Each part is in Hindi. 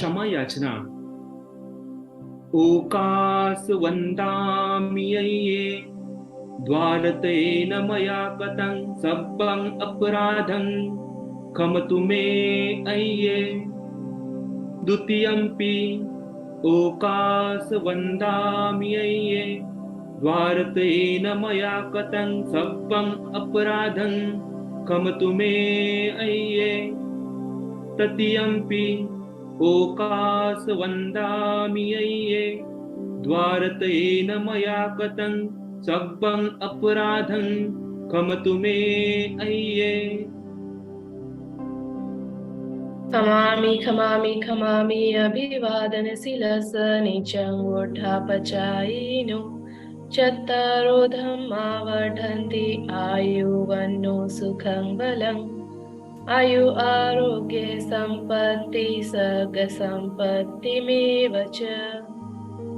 क्षमा याचना। ओकास वन्दामि अय्ये द्वारतेन मया कृतं सब्बं अपराधं क्षमतु मे अय्ये। द्वितीयंपि ओकास वन्दामि अय्ये द्वारतेन मया कृतं सब्बं अपराधं क्षमतु मे अय्ये। तृतीयंपि ओकास वन्दामि अय्ये द्वारतेन मया कृतं सब्बं अपराधं क्षमतु मे अय्ये। खमामि खमामि खमामि अभिवादनशीलस नीचं वोढ्धापचायिनो चत्तारो धम्मा वर्धन्ति आयुवन्नो सुखं बलम् आयु आरोग्य सम्पत्ति सर्ग सम्पत्तिमेव च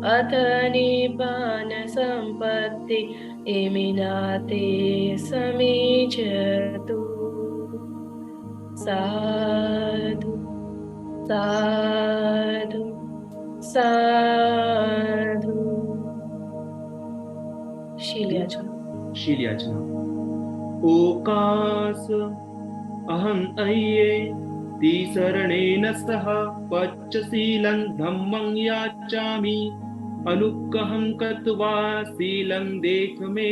अथ निब्बान सम्पत्ति इमिनाते समीचतु। साधु साधु साधु। शीलयाचना। ओकास अहं अय्ये तिसरणेन सह पच्चशीलं धम्मं याचामि अनुग्रहं कृत्वा शीलं देह मे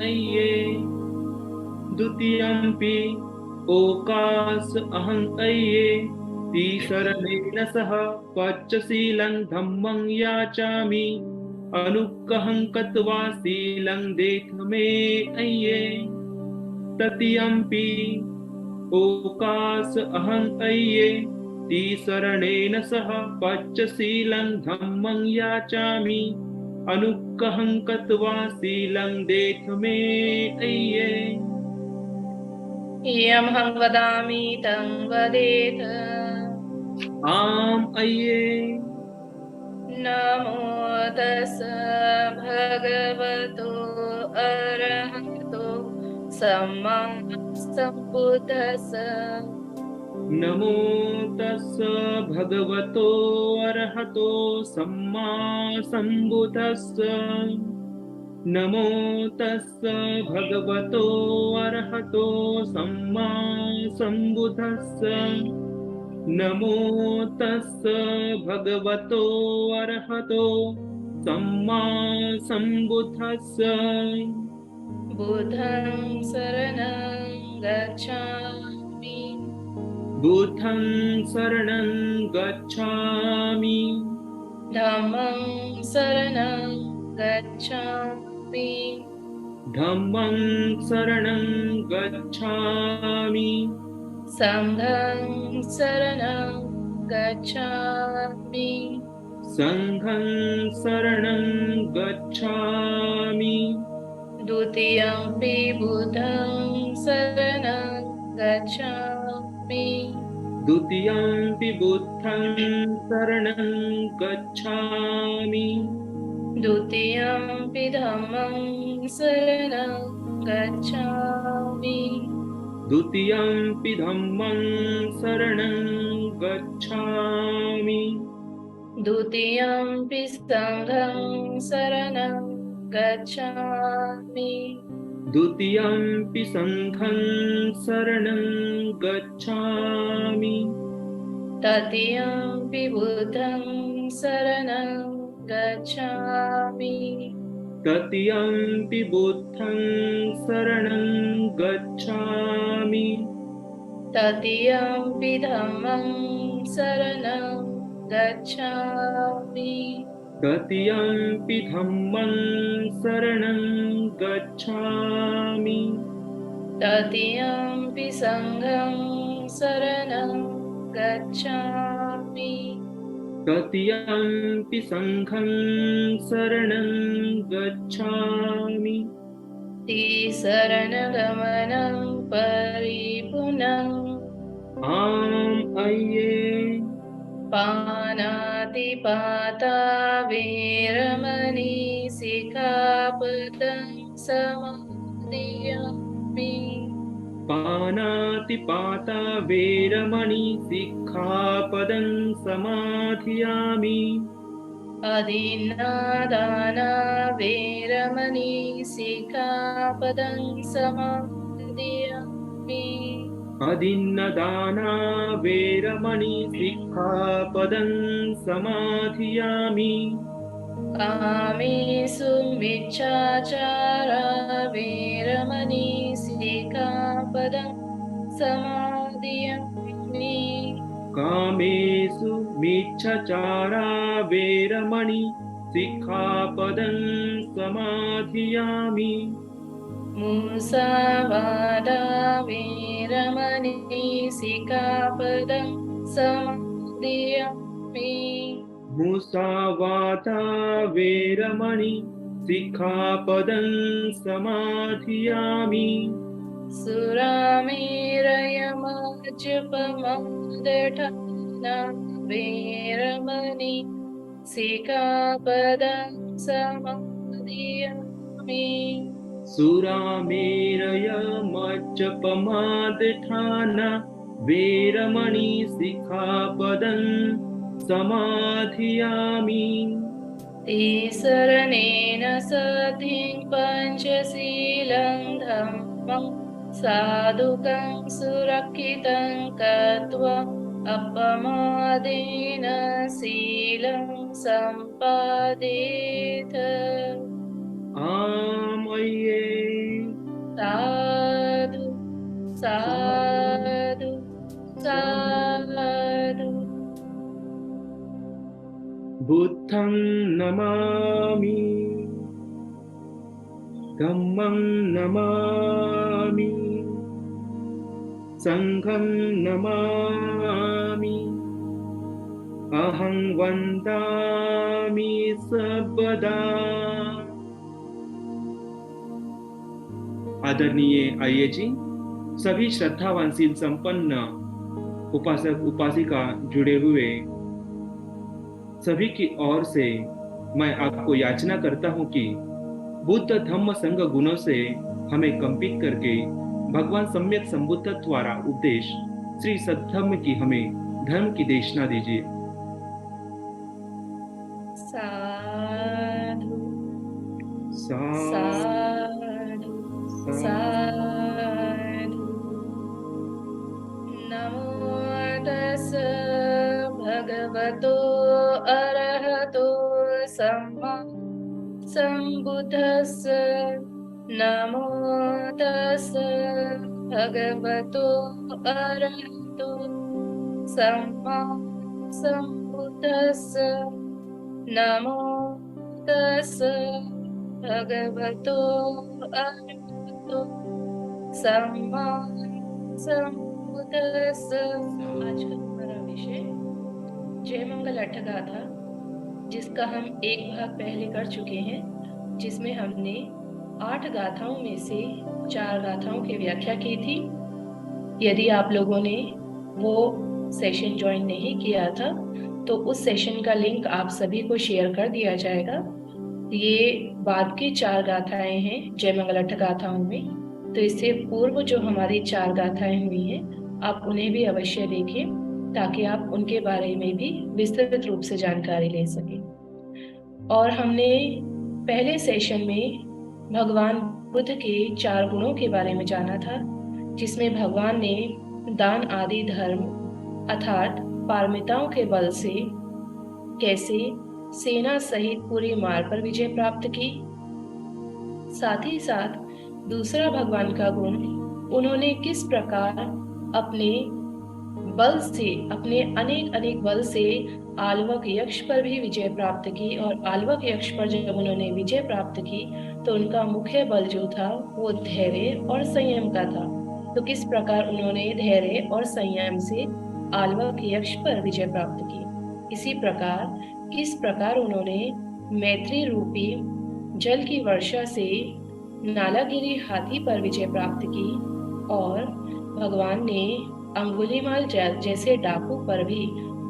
अय्ये। द्वितीयंपि ओकास अहं अय्ये तिसरणेन सह पच्चशीलं धम्मं याचामि अनुग्रहं कृत्वा शीलं देह मे अय्ये। तृतीयंपि ओकास अहं अय्ये तिसरणेन सह पच्चशीलं धम्मं याचामि अनुग्रहं कृत्वा शीलं देह मे अय्ये। यमहं वदामि तं वदेत। आम् अय्ये। नमो तस् भगवतो अरहतो सम्मा सम्बुद्धस्स। नमो तस् भगवतो अरहतो सम्मा सम्बुद्धस्स। नमो तस् भगवतो अरहतो सम्मा सम्बुद्धस्स। नमो तस् भगवतो अरहतो सम्मा सम्बुद्धस्स। बुद्धं शरणं गच्छामि। बुद्धं शरणं गच्छामि। धम्मं शरणं गच्छामि। धम्मं शरणं गच्छामि। संघं शरणं गच्छामि। संघं शरणं गच्छामि। द्वितीयंपि बुद्धं शरणं गच्छामि। द्वितीयंपि बुद्धं शरणं गच्छामि। द्वितीयंपि धम्मं शरणं गच्छामि। द्वितीयंपि धम्मं शरणं गच्छामि। द्वितीयंपि संघं शरणं गच्छामि। द्वितीयंपि संघं शरणं गच्छामि। तृतीयंपि बुद्धं शरणं गच्छामि। तृतीयंपि बुद्धं शरणं गच्छामि। तृतीयंपि धम्मं शरणं गच्छामि। तृतीयंपि धम्मं शरणं गच्छामि। तृतीयंपि संघं शरणं गच्छामि। तृतीयंपि संघं शरणं गच्छामि। शरणगमनं परिपूर्णम् आम् अय्ये। पानातिपाता वेरमणि सिक्खापदं समादयामि। पानातिपाता वेरमणि सिक्खापदं समाधियामि अदीन्नादाना वेरमणि सिक्खापदं समादियामि अदिन्नदाना वेरमणि सिक्खापदं समाधियामि कामेषु मिच्छाचारा वेरमणि सिक्खापदं समादियामि कामेषु मिच्छचारा वेरमणि सिक्खापदं समाधियामि मुसावादा वेरमणि सिक्खापदं समादियामि मुसावादा वेरमणि सिक्खापदं समाधियामि सुरामेरयमज्जपमादठाना वेरमणि सिक्खापदं समादियामि सुरामेरयमज्जपमादठाना वेरमणि सिक्खापदं समाधियामि तिसरणेन सतिं पञ्चशीलं धम्मं साधुकं सुरक्षितं कृत्वा अपमादेन शीलं सम्पादेत आमये साधु साधु साधु बुद्धं नमामि धम्मं नमामि संघं नमामि अहं वन्दामि सर्वदा। आदरणीय आइए जी, सभी श्रद्धावानशील संपन्न उपासक उपासिका जुड़े हुए सभी की ओर से मैं आपको याचना करता हूं कि बुद्ध धम्म संघ गुणों से हमें कंपित करके भगवान सम्यक संबुद्ध द्वारा उपदेश श्री सद्धर्म की हमें धर्म की देशना दीजिए। साधु साधु साधु साधु। नमो तस्स भगवतो अरहतो सम्मा सम्बुद्धस्स। नमो तस्स भगवतो अरहतो सम्मा सम्बुद्धस्स। नमो तस्स भगवतो अरहतो सम्मा सम्बुद्धस्स। आज का हमारा विषय जय मंगल अट्ठगाथा, जिसका हम एक भाग पहले कर चुके हैं, जिसमें हमने 8 गाथाओं में से 4 गाथाओं की व्याख्या की थी। यदि आप लोगों ने वो सेशन ज्वाइन नहीं किया था तो उस सेशन का लिंक आप सभी को शेयर कर दिया जाएगा। ये बाद की 4 गाथाएं हैं जय मंगल अट्ठगाथाओं में, तो इससे पूर्व जो हमारी 4 गाथाएं हुई हैं आप उन्हें भी अवश्य देखें ताकि आप उनके बारे में भी विस्तृत रूप से जानकारी ले सकें। और हमने पहले सेशन में भगवान बुद्ध के 4 गुणों के बारे में जाना था, जिसमें भगवान ने दान आदि धर्म अर्थात पारमिताओं के बल से कैसे सेना सहित पूरी मार पर विजय प्राप्त की। साथ ही साथ दूसरा भगवान का गुण, उन्होंने किस प्रकार अपने बल से, अपने अनेक बल से आलवक यक्ष पर भी विजय प्राप्त की, और आलवक यक्ष पर जब उन्होंने विजय प्राप्त की तो उनका मुख्य बल जो था वो धैर्य और संयम का था। तो किस प्रकार उन्होंने धैर्य और संयम से आलवक यक्ष पर विजय प्राप्त की। इसी प्रकार किस प्रकार उन्होंने मैत्री रूपी जल की वर्षा से नालागिरी हाथी पर विजय प्राप्त की, और भगवान ने अंगुलीमाल जैसे डाकू पर भी,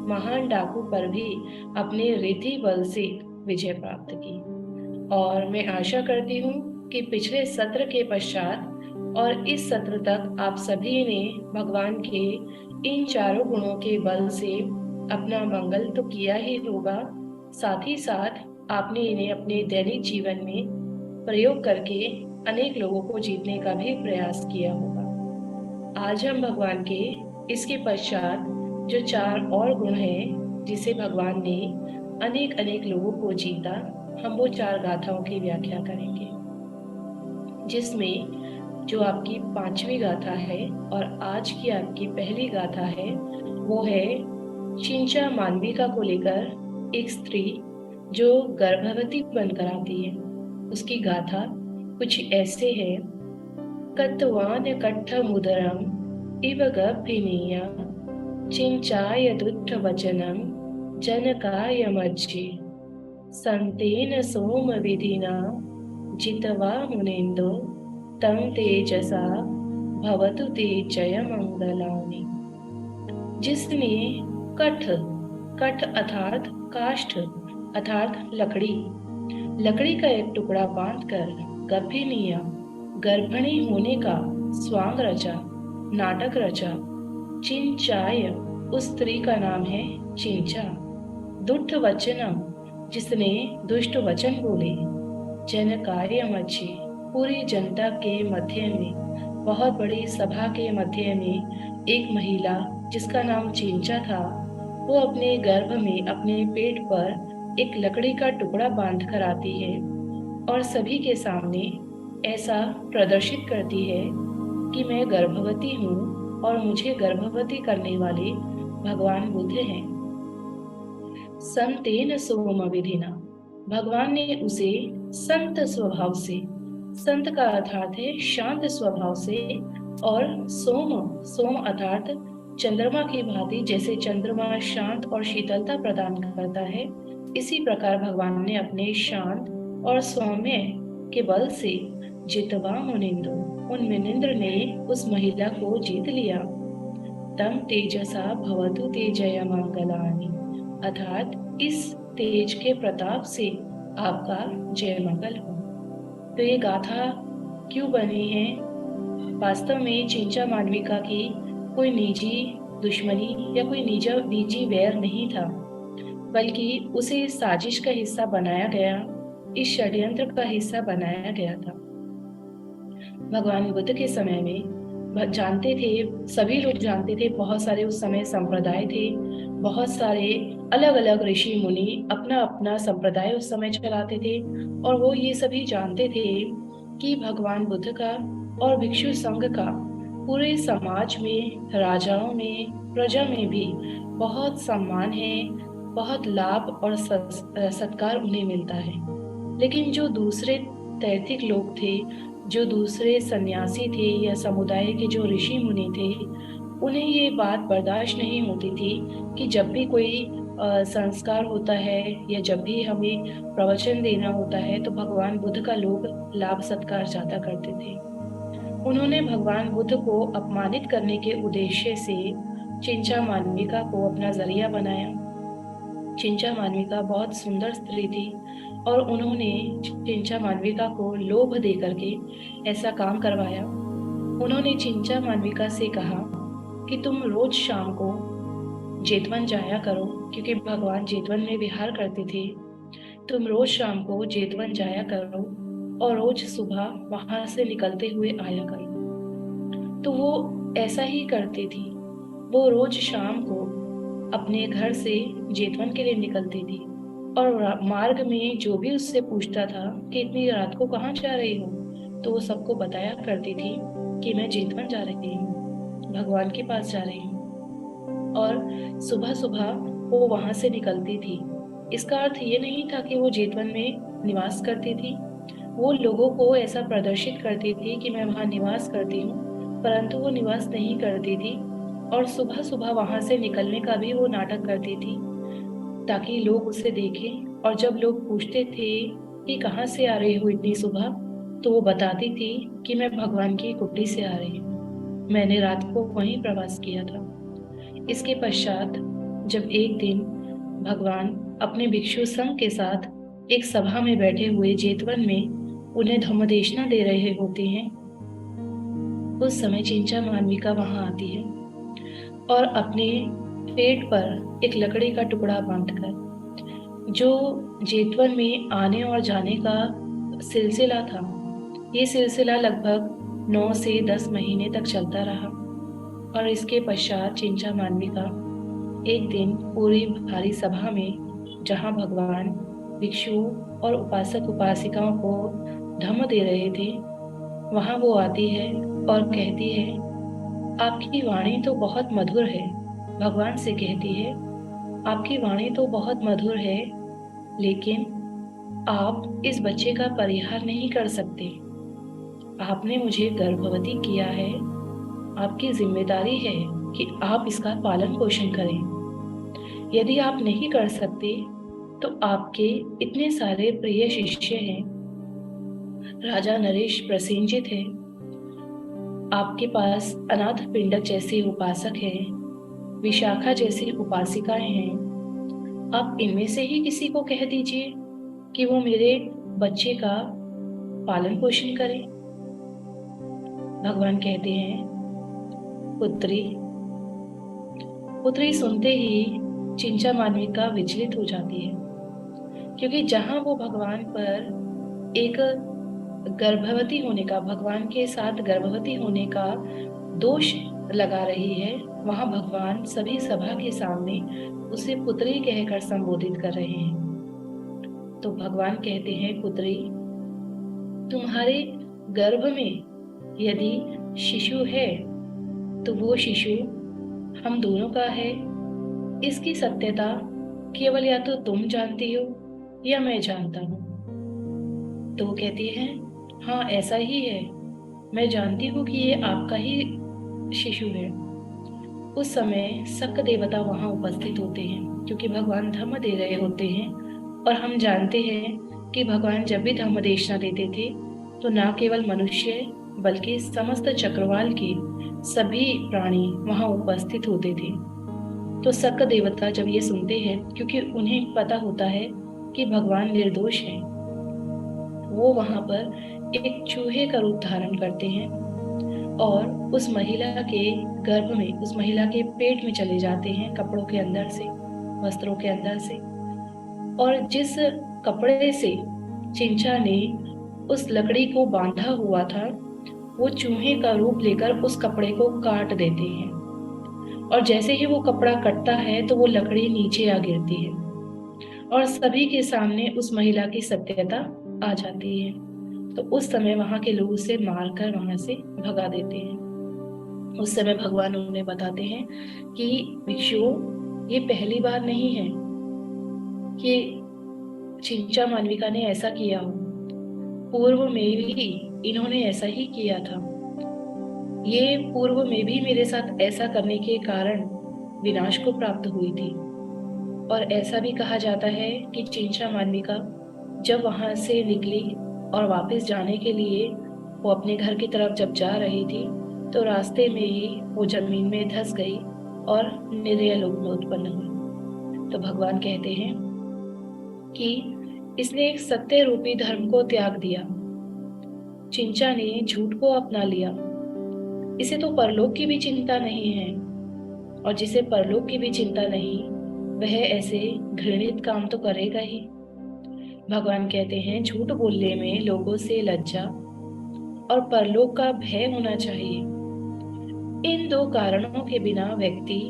महान डाकू पर भी अपने रिद्धि बल से विजय प्राप्त की। और मैं आशा करती हूँ कि पिछले सत्र के पश्चात और इस सत्र तक आप सभी ने भगवान के इन चारों गुणों के बल से अपना मंगल तो किया ही होगा, साथ ही साथ आपने इन्हें अपने दैनिक जीवन में प्रयोग करके अनेक लोगों को जीतने का भी प्रयास किया होगा। आज हम भगवान के इसके पश्चात जो चार और गुण हैं जिसे भगवान ने अनेक अनेक लोगों को जीता, हम वो चार गाथाओं की व्याख्या करेंगे, जिसमें जो आपकी पांचवी गाथा है और आज की आपकी पहली गाथा है वो है चिंचा मांडविका को लेकर एक स्त्री जो गर्भवती बनकर आती है। उसकी गाथा कुछ ऐसे है। कत्वान कट्ठ मुदरम इव गभीनिया चिंचाय दुट्ठ वचनम जनकाय मज्जे संतेन सोम विधिना जितवा मुनेन्दो तम तेजसा भवतु ते जय मंगलानि। जिसने कठ, कठ अर्थात काष्ठ अर्थात लकड़ी का एक टुकड़ा बांधकर गर्भिणिया गर्भिणी होने का स्वांग रचा, नाटक रचा। चिंचाय उस स्त्री का नाम है चिंचा। दुष्ट वचनम जिसने दुष्ट वचन बोले। जनकाय मज्जे पूरी जनता के मध्य में, बहुत बड़ी सभा के मध्य में एक महिला जिसका नाम चिंचा था, वो अपने गर्भ में अपने पेट पर एक लकड़ी का टुकड़ा बांध कर आती है और सभी के सामने ऐसा प्रदर्शित करती है कि मैं गर्भवती हूँ और मुझे गर्भवती करने वाले भगवान बुद्ध हैं। संतेन सोम विधिना, भगवान ने उसे संत स्वभाव से, संत का अर्थात है शांत स्वभाव से, और सोम अर्थात चंद्रमा की भांति, जैसे चंद्रमा शांत और शीतलता प्रदान करता है, इसी प्रकार भगवान ने अपने शांत और सौम्य के बल से जितवा मुनिंदु, उन मुनिंद्र ने उस महिला को जीत लिया। तम तेजसा भवतु ते जय मंगलानि, अर्थात इस तेज के प्रताप से आपका जय मंगल हो। तो ये गाथा क्यों बनी है? वास्तव में चिंचा मांडविका की कोई निजी दुश्मनी या कोई निजी वैर नहीं था, बल्कि उसे साजिश का हिस्सा बनाया गया, इस षड्यंत्र का हिस्सा बनाया गया था। भगवान बुद्ध के समय में जानते थे, सभी लोग जानते थे, बहुत सारे उस समय संप्रदाय थे, बहुत सारे अलग अलग ऋषि मुनि अपना अपना संप्रदाय उस समय चलाते थे, और वो ये सभी जानते थे कि भगवान बुद्ध का और भिक्षु संघ का पूरे समाज में, राजाओं में, प्रजा में भी बहुत सम्मान है, बहुत लाभ और सत्कार उन्हें मिलता है। लेकिन जो दूसरे तैर्थिक लोग थे, जो दूसरे सन्यासी थे या समुदाय के जो ऋषि मुनि थे, उन्हें ये बात बर्दाश्त नहीं होती थी कि जब भी कोई संस्कार होता है या जब भी हमें प्रवचन देना होता है तो भगवान बुद्ध का लोग लाभ सत्कार ज्यादा करते थे। उन्होंने भगवान बुद्ध को अपमानित करने के उद्देश्य से चिंचा मांडविका को अपना जरिया बनाया। चिंचा मांडविका बहुत सुंदर स्त्री थी और उन्होंने चिंचा मांडविका को लोभ दे करके ऐसा काम करवाया। उन्होंने चिंचा मांडविका से कहा कि तुम रोज शाम को जेतवन जाया करो, क्योंकि भगवान जेतवन में विहार करते थे। तुम रोज शाम को जेतवन जाया करो और रोज सुबह वहां से निकलते हुए आया करो। तो वो ऐसा ही करती थी। वो रोज शाम को अपने घर से जेतवन के लिए निकलती थी और मार्ग में जो भी उससे पूछता था कि इतनी रात को कहाँ जा रही हो, तो वो सबको बताया करती थी कि मैं जेतवन जा रही हूँ, भगवान के पास जा रही हूँ। और सुबह सुबह वो वहां से निकलती थी। इसका अर्थ ये नहीं था कि वो जेतवन में निवास करती थी। वो लोगों को ऐसा प्रदर्शित करती थी कि मैं वहां निवास करती हूँ, परंतु वो निवास नहीं करती थी। और सुबह सुबह वहां से निकलने का भी वो नाटक करती थी ताकि लोग उसे देखें। और जब लोग पूछते थे कि कहाँ से आ रही हो इतनी सुबह, तो वो बताती थी कि मैं भगवान की कुटी से आ रही हूँ, मैंने रात को वहीं प्रवास किया था। इसके पश्चात जब एक दिन भगवान अपने भिक्षु संघ के साथ एक सभा में बैठे हुए जेतवन में उन्हें धम्मदेशना दे रहे होते हैं, उस समय चिंचा मालविका वहां आती है और अपने पेट पर एक लकड़ी का टुकड़ा बांधकर, जो जेतवन में आने और जाने का सिलसिला था, ये सिलसिला लगभग 9 से 10 महीने तक चलता रहा। और इसके पश्चात चिंचा मालविका एक दिन पूरी भारी सभा में, जहाँ भगवान भिक्षुओं और उपासक उपासिकाओं को धम्म दे रहे थे, वहां वो आती है और कहती है, आपकी वाणी तो बहुत मधुर है। भगवान से कहती है, आपकी वाणी तो बहुत मधुर है, लेकिन आप इस बच्चे का परिहार नहीं कर सकते। आपने मुझे गर्भवती किया है, आपकी जिम्मेदारी है कि आप इसका पालन पोषण करें। यदि आप नहीं कर सकते तो आपके इतने सारे प्रिय शिष्य हैं, राजा नरेश प्रसेनजित है, आपके पास अनाथ पिंडक जैसे उपासक हैं, विशाखा जैसी उपासिकाएं हैं, आप इनमें से ही किसी को कह दीजिए कि वो मेरे बच्चे का पालन पोषण करे। भगवान कहते हैं, पुत्री। पुत्री सुनते ही चिंचा मालविका विचलित हो जाती है, क्योंकि जहां वो भगवान पर एक गर्भवती होने का, भगवान के साथ गर्भवती होने का दोष लगा रही है, वहां भगवान सभी सभा के सामने उसे पुत्री कहकर संबोधित कर रहे हैं। तो भगवान कहते हैं, पुत्री, तुम्हारे गर्भ में यदि शिशु है तो वो शिशु हम दोनों का है। इसकी सत्यता केवल या तो तुम जानती हो या मैं जानता हूँ। तो वो कहती है, हाँ ऐसा ही है, मैं जानती हूँ कि ये आपका ही शिशु है। उस समय शक देवता वहां उपस्थित होते हैं, क्योंकि भगवान धम्म दे रहे होते हैं। और हम जानते हैं कि भगवान जब भी धम्म देशना देते थे तो ना केवल मनुष्य बल्कि समस्त चक्रवाल के सभी प्राणी वहां उपस्थित होते थे। तो शक देवता जब ये सुनते हैं, क्योंकि उन्हें पता होता है कि भगवान निर्दोष हैं, वो वहां पर एक चूहे का रूप धारण करते हैं और उस महिला के गर्भ में, उस महिला के पेट में चले जाते हैं, कपड़ों के अंदर से, वस्त्रों के अंदर से। और जिस कपड़े से चिंचा ने उस लकड़ी को बांधा हुआ था, वो चूहे का रूप लेकर उस कपड़े को काट देते हैं। और जैसे ही वो कपड़ा कटता है तो वो लकड़ी नीचे आ गिरती है और सभी के सामने उस महिला की सत्यता आ जाती है। तो उस समय वहां के लोग उसे मारकर वहां से भगा देते हैं। उस समय भगवान उन्हें बताते हैं कि भिक्षुओं, ये पहली बार नहीं है कि चिंचा मालविका ने ऐसा किया हो, पूर्व में भी इन्होंने ऐसा ही किया था। ये पूर्व में भी मेरे साथ ऐसा करने के कारण विनाश को प्राप्त हुई थी। और ऐसा भी कहा जाता है कि चिंचा मालविका जब वहां से निकली और वापस जाने के लिए वो अपने घर की तरफ जब जा रही थी, तो रास्ते में ही वो जमीन में धंस गई और निर्दय लोक में उत्पन्न हुई। तो भगवान कहते हैं कि इसने एक सत्य रूपी धर्म को त्याग दिया, चिंचा ने झूठ को अपना लिया। इसे तो परलोक की भी चिंता नहीं है, और जिसे परलोक की भी चिंता नहीं, वह ऐसे घृणित काम तो करेगा ही। भगवान कहते हैं, झूठ बोलने में लोगों से लज्जा और परलोक का भय होना चाहिए। इन दो कारणों के बिना व्यक्ति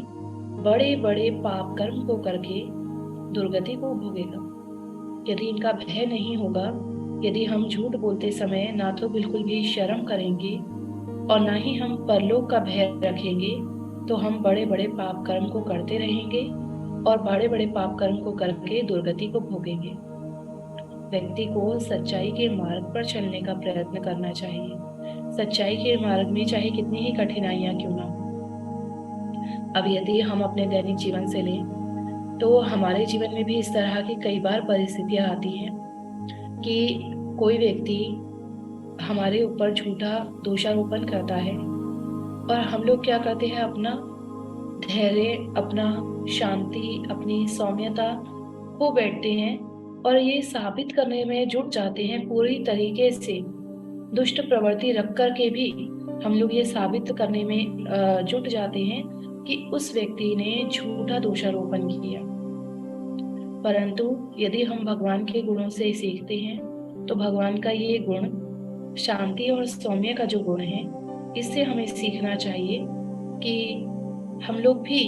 बड़े बड़े पाप कर्म को करके दुर्गति को भोगेगा। यदि इनका भय नहीं होगा, यदि हम झूठ बोलते समय ना तो बिल्कुल भी शर्म करेंगे और ना ही हम परलोक का भय रखेंगे, तो हम बड़े बड़े पाप कर्म को करते रहेंगे और बड़े बड़े पाप कर्म को करके दुर्गति को भोगेंगे। व्यक्ति को सच्चाई के मार्ग पर चलने का प्रयत्न करना चाहिए। सच्चाई के मार्ग में चाहे कितनी ही कठिनाइयां क्यों ना हो। अब यदि हम अपने दैनिक जीवन से लें, तो हमारे जीवन में भी इस तरह की कई बार परिस्थितियां आती हैं कि कोई व्यक्ति हमारे ऊपर झूठा दोषारोपण करता है और हम लोग क्या करते हैं, अपना धैर्य, अपना शांति, अपनी सौम्यता खो बैठते हैं और ये साबित करने में जुट जाते हैं पूरी तरीके से दुष्ट प्रवृत्ति रख कर के भी हम लोग ये साबित करने में जुट जाते हैं कि उस व्यक्ति ने झूठा दोषारोपण किया। परंतु यदि हम भगवान के गुणों से सीखते हैं तो भगवान का ये गुण, शांति और सौम्य का जो गुण है, इससे हमें सीखना चाहिए कि हम लोग भी,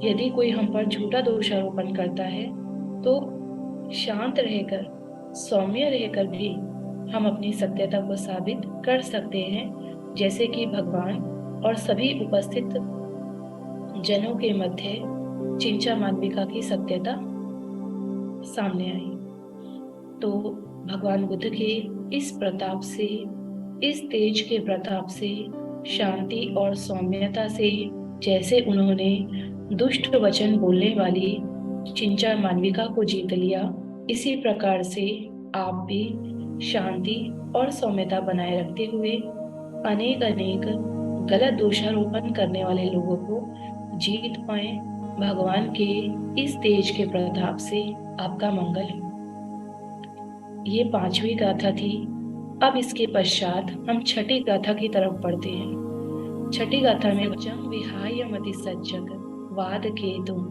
यदि कोई हम पर झूठा दोषारोपण करता है तो शांत रहकर, सौम्य रहकर भी हम अपनी सत्यता को साबित कर सकते हैं, जैसे कि भगवान और सभी उपस्थित जनों के मध्य चिंचा मालविका की सत्यता सामने आई। तो भगवान बुद्ध के इस प्रताप से, इस तेज के प्रताप से, शांति और सौम्यता से, जैसे उन्होंने दुष्ट वचन बोलने वाली चिंचा मालविका को जीत लिया, इसी प्रकार से आप भी शांति और सौम्यता बनाए रखते हुए अनेक अनेक गलत दोषारोपण करने वाले लोगों को जीत पाए। भगवान के इस तेज के प्रताप से आपका मंगल हो। ये 5वीं गाथा थी। अब इसके पश्चात हम 6ठी गाथा की तरफ बढ़ते हैं। 6ठी गाथा में जम विहाय मति सज्जक वाद केतुम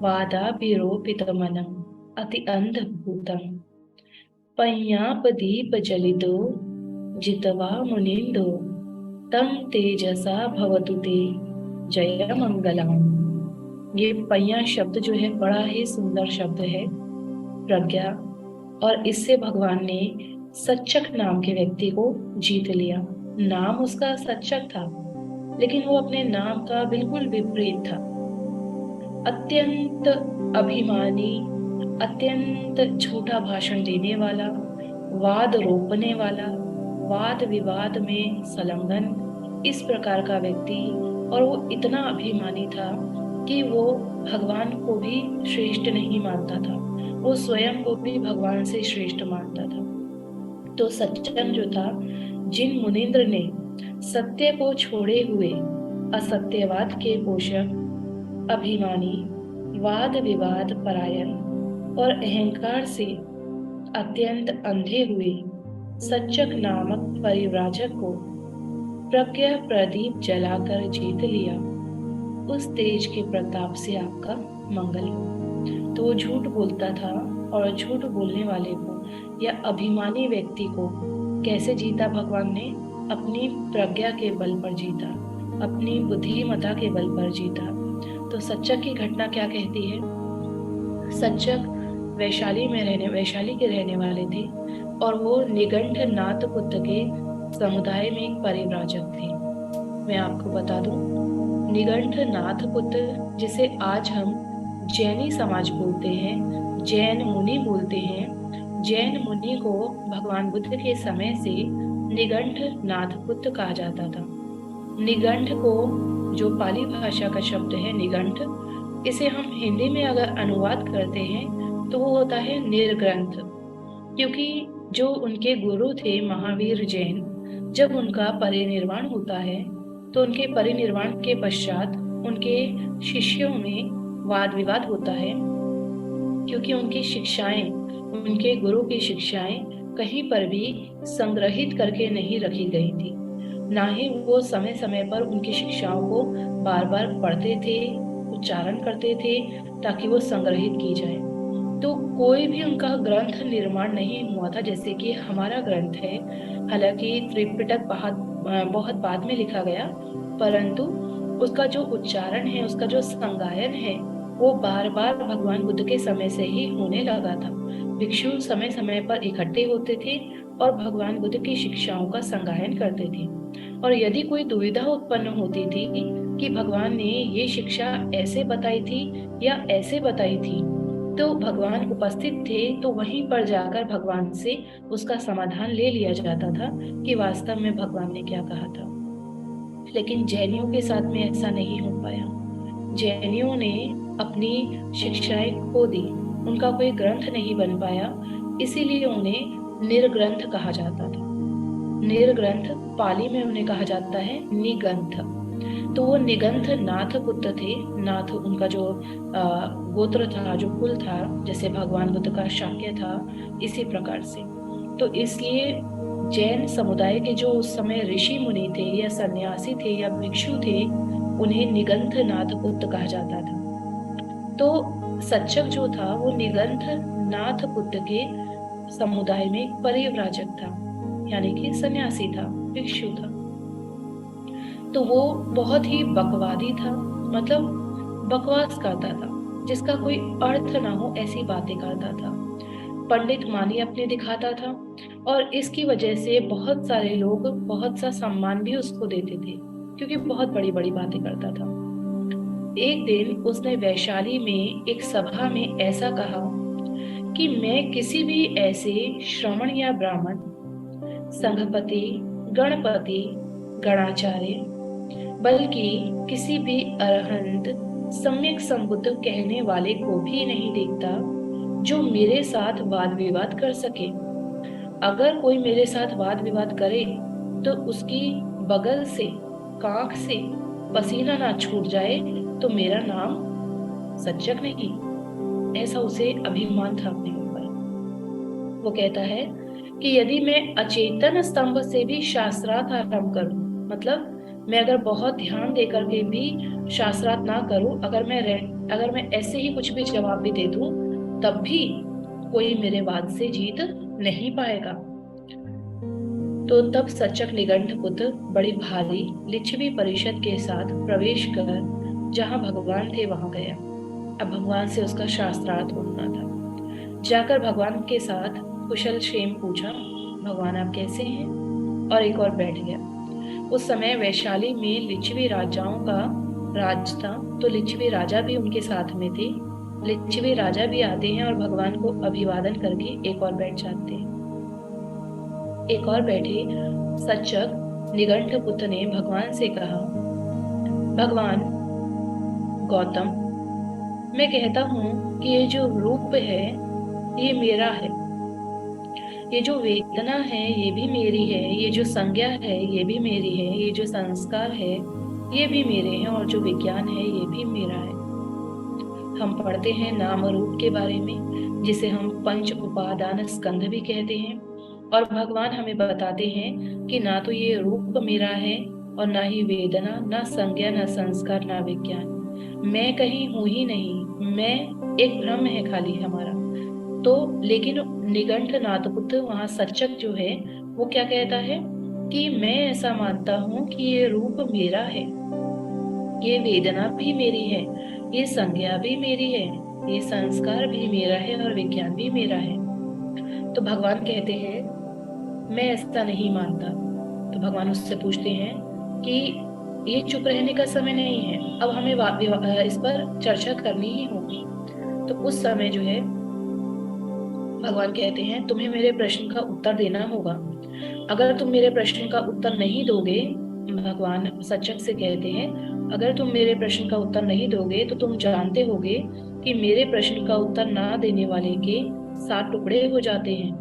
वादाभिरोपित मनम अति अंध भूतम पय्याप दीप जलितो जितवा मुनिंदो तम तेजसा भवतु ते जय मंगलम। ये पय्या शब्द जो है बड़ा ही सुंदर शब्द है, प्रज्ञा, और इससे भगवान ने सच्चक नाम के व्यक्ति को जीत लिया। नाम उसका सच्चक था, लेकिन वो अपने नाम का बिल्कुल विपरीत था। अत्यंत अभिमानी, अत्यंत झूठा भाषण देने वाला, वाद रोकने वाला, वाद विवाद में संलग्न, इस प्रकार का व्यक्ति। और वो इतना अभिमानी था कि वो भगवान को भी श्रेष्ठ नहीं मानता था, वो स्वयं को भी भगवान से श्रेष्ठ मानता था। तो सज्जन जो था, जिन मुनींद्र ने सत्य को छोड़े हुए असत्यवाद के पोषक, अभिमानी, वाद विवाद परायण और अहंकार से अत्यंत अंधे हुए सच्चक नामक परिव्राजक को प्रज्ञा प्रदीप जलाकर जीत लिया, उस तेज के प्रताप से आपका मंगल हो। तो वो झूठ बोलता था, और झूठ बोलने वाले को या अभिमानी व्यक्ति को कैसे जीता भगवान ने? अपनी प्रज्ञा के बल पर जीता, अपनी बुद्धिमता के बल पर जीता। तो सच्चक की घटना क्या कहती है? सच्चक वैशाली के रहने वाले थे, और वो निगंठ नाथ पुत्र के समुदाय में एक परिव्राजक थे। मैं आपको बता दूं, निगंठ नाथ पुत्र, जिसे आज हम जैनी समाज बोलते हैं, जैन मुनि बोलते हैं, जैन मुनि को भगवान बुद्ध के समय से निगंठ नाथ पुत्र कहा जाता था। निगंठ को, जो पाली भाषा का शब्द है निगंठ, इसे हम हिंदी में अगर अनुवाद करते हैं तो वो होता है निर्ग्रंथ। क्योंकि जो उनके गुरु थे महावीर जैन, जब उनका परिनिर्वाण होता है तो उनके परिनिर्वाण के पश्चात उनके शिष्यों में वाद विवाद होता है, क्योंकि उनकी शिक्षाएं, उनके गुरु की शिक्षाएं कहीं पर भी संग्रहित करके नहीं रखी गई थी, ना ही वो समय समय पर उनकी शिक्षाओं को बार बार पढ़ते थे, उच्चारण करते थे ताकि वो संग्रहित की जाए। तो कोई भी उनका ग्रंथ निर्माण नहीं हुआ था, जैसे कि हमारा ग्रंथ है। हालांकि त्रिपिटक बहुत बाद में लिखा गया, परंतु उसका जो उच्चारण है, उसका जो संगायन है, वो बार बार भगवान बुद्ध के समय से ही होने लगा था। भिक्षु समय समय पर इकट्ठे होते थे और भगवान बुद्ध की शिक्षाओं का संगायन करते थे। और यदि कोई दुविधा उत्पन्न होती थी कि भगवान ने ये शिक्षा ऐसे बताई थी या ऐसे बताई थी, तो भगवान उपस्थित थे तो वहीं पर जाकर भगवान से उसका समाधान ले लिया जाता था कि वास्तव में भगवान ने क्या कहा था। लेकिन जैनियों के साथ में ऐसा नहीं हो पाया। जैनियों ने अपनी शिक्षाएं खो दी, उनका कोई ग्रंथ नहीं बन पाया, इसीलिए उन्हें निर्ग्रंथ कहा जाता था। निर्ग्रंथ पाली में उन्हें कहा जाता है निगंथ। तो वो निगंथ नाथ पुत्र थे। नाथ उनका जो गोत्र था, जो कुल था, जैसे भगवान बुद्ध का शाक्य था, इसी प्रकार से। तो इसलिए जैन समुदाय के जो उस समय ऋषि मुनि थे या सन्यासी थे या भिक्षु थे, उन्हें निगंथ नाथ पुत्र कहा जाता था। तो सच्चक जो था वो निगंथ नाथ पुत्र के समुदाय में एक परिव्राजक था, यानी कि सन्यासी था, भिक्षु था। तो वो बहुत ही बकवादी था, मतलब बकवास करता था, जिसका कोई अर्थ ना हो ऐसी बातें करता था। पंडित मानी अपने दिखाता था और इसकी वजह से बहुत सारे लोग बहुत सा सम्मान भी उसको देते थे, क्योंकि बहुत बड़ी बड़ी बातें करता था। एक दिन उसने वैशाली में एक सभा में ऐसा कहा कि मैं किसी भी ऐसे श्रमण या ब्राह्मण, संघपति, गणपति, गणाचार्य, बल्कि किसी भी अरहंत, सम्यक संबुद्ध कहने वाले को भी नहीं देखता जो मेरे साथ वाद विवाद कर सके। अगर कोई मेरे साथ वाद विवाद करे तो उसकी बगल से, कांख से पसीना ना छूट जाए तो मेरा नाम सच्चक नहीं। ऐसा उसे अभिमान था अपने ऊपर। वो कहता है कि यदि मैं अचेतन स्तंभ से भी शास्त्रार्थ आरंभ करूं, मतलब मैं अगर बहुत ध्यान देकर के भी शास्त्रार्थ ना करूं, अगर मैं ऐसे ही कुछ भी जवाब भी दे दूं, तब भी कोई मेरे वाद से जीत नहीं पाएगा। तो तब सच्चक निगंठ पुत्र बड़ी भारी लिच्छवी परिषद के साथ प्रवेश कर जहां भगवान थे वहां गया। अब भगवान से उसका शास्त्रार्थ होना था। जाकर भगवान के साथ कुशल क्षेम पूछा, भगवान आप कैसे हैं, और एक और बैठ गया। उस समय वैशाली में लिच्छवी राजाओं का राज था, तो लिच्छवी राजा भी उनके साथ में थे। लिच्छवी राजा भी आते हैं और भगवान को अभिवादन करके एक और बैठ जाते हैं। एक और बैठे सच्चक निगंठ पुत्र ने भगवान से कहा, भगवान गौतम, मैं कहता हूँ कि ये जो रूप है ये मेरा है, ये जो वेदना है ये भी मेरी है, ये जो संज्ञा है ये भी मेरी है, ये जो संस्कार है ये भी मेरे हैं, और जो विज्ञान है ये भी मेरा है। हम पढ़ते हैं नाम रूप के बारे में, जिसे हम पंच उपादान स्कंध भी कहते हैं, और भगवान हमें बताते हैं कि ना तो ये रूप मेरा है और ना ही वेदना, ना संज्ञा, ना संस्कार, ना विज्ञान। मैं कहीं हूं ही नहीं, मैं एक भ्रम है खाली हमारा। तो लेकिन निगंठ नाथपुत्र वहां सच्चक जो है वो क्या कहता है कि मैं ऐसा मानता हूं कि ये रूप मेरा है, ये वेदना भी मेरी है, ये संज्ञा भी मेरी है, ये संस्कार भी मेरा है और विज्ञान भी मेरा है। तो भगवान कहते हैं मैं ऐसा नहीं मानता। तो भगवान उससे पूछते हैं कि ये चुप रहने का समय नहीं है, अब हमें इस पर चर्चा करनी ही होगी। तो उस समय जो है भगवान कहते हैं तुम्हें मेरे प्रश्न का उत्तर देना होगा। अगर तुम मेरे प्रश्न का उत्तर नहीं दोगे, भगवान सच्चक से कहते हैं, अगर तुम मेरे प्रश्न का उत्तर नहीं दोगे तो तुम जानते होगे कि मेरे प्रश्न का उत्तर ना देने वाले के 7 टुकड़े हो जाते हैं।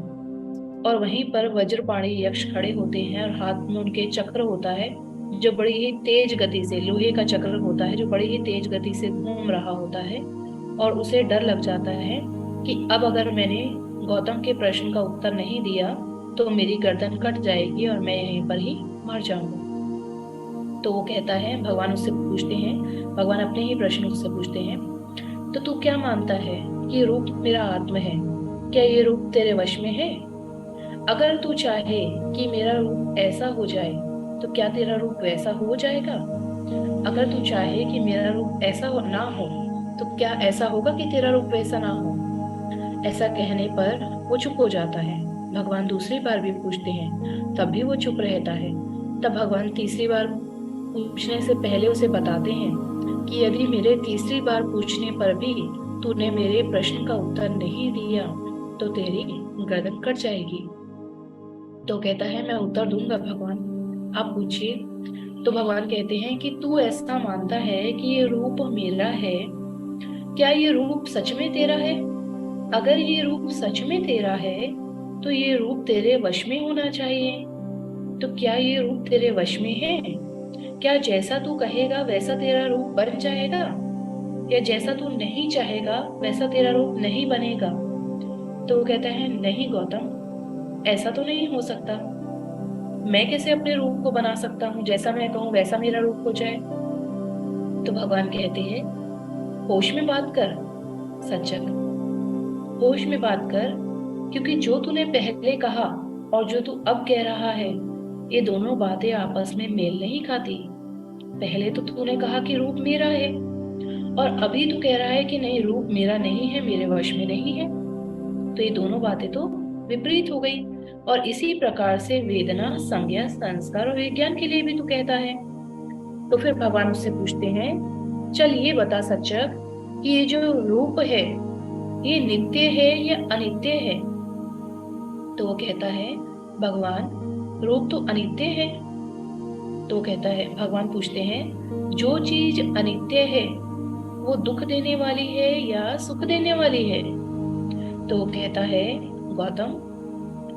और वहीं पर वज्रपाणी यक्ष खड़े होते हैं और हाथ में उनके चक्र होता है, जो बड़ी ही तेज गति से, लोहे का चक्र होता है जो बड़ी ही तेज गति से घूम रहा होता है, और उसे डर लग जाता है कि अब अगर मैंने गौतम के प्रश्न का उत्तर नहीं दिया तो मेरी गर्दन कट जाएगी और मैं यहीं पर ही मर जाऊंगा। तो वो कहता है, भगवान उससे पूछते हैं, भगवान अपने ही प्रश्न उससे पूछते हैं, तो तू क्या मानता है कि रूप मेरा आत्म है, क्या ये रूप तेरे वश में है? अगर तू चाहे कि मेरा रूप ऐसा हो जाए तो क्या तेरा रूप वैसा हो जाएगा? अगर तू चाहे कि मेरा रूप ऐसा ना हो तो क्या ऐसा होगा कि तेरा रूप वैसा ना हो? ऐसा कहने पर वो चुप हो जाता है। भगवान दूसरी बार भी पूछते हैं, तब भी वो चुप रहता है। तब भगवान तीसरी बार पूछने से पहले उसे बताते हैं कि यदि मेरे तीसरी बार पूछने पर भी तूने मेरे प्रश्न का उत्तर नहीं दिया तो तेरी गर्दन कट जाएगी। तो कहता है मैं उत्तर दूंगा भगवान, आप पूछिए। तो भगवान कहते हैं कि तू ऐसा मानता है कि ये रूप मेरा है, क्या ये रूप सच में तेरा है? अगर ये रूप सच में तेरा है तो ये रूप तेरे वश में होना चाहिए। तो क्या ये रूप तेरे वश में है? क्या जैसा तू कहेगा वैसा तेरा रूप बन जाएगा, या जैसा तू नहीं चाहेगा वैसा तेरा रूप नहीं बनेगा? तो वो कहता है नहीं गौतम, ऐसा तो नहीं हो सकता। मैं कैसे अपने रूप को बना सकता हूँ, जैसा मैं कहूँ वैसा मेरा रूप हो जाए। तो भगवान कहते हैं, होश में बात कर सज्जन, होश में बात कर, क्योंकि जो तूने पहले कहा और जो तू अब कह रहा है, ये दोनों बातें आपस में मेल नहीं खाती। पहले तो तूने कहा कि रूप मेरा है, और अभी तू कह रहा है कि नहीं, रूप मेरा नहीं है, मेरे वश में नहीं है। तो ये दोनों बातें तो विपरीत हो गई। और इसी प्रकार से वेदना, संज्ञा, संस्कार और विज्ञान के लिए भी तू कहता है। तो फिर भगवान उससे पूछते हैं, चल ये बता सच्चक कि ये जो रूप है, ये नित्य है या अनित्य है? तो वो कहता है, भगवान रूप तो अनित्य है। तो कहता है, भगवान पूछते हैं, जो चीज अनित्य है वो दुख देने वाली है या सुख देने वाली है? तो वो कहता है, गौतम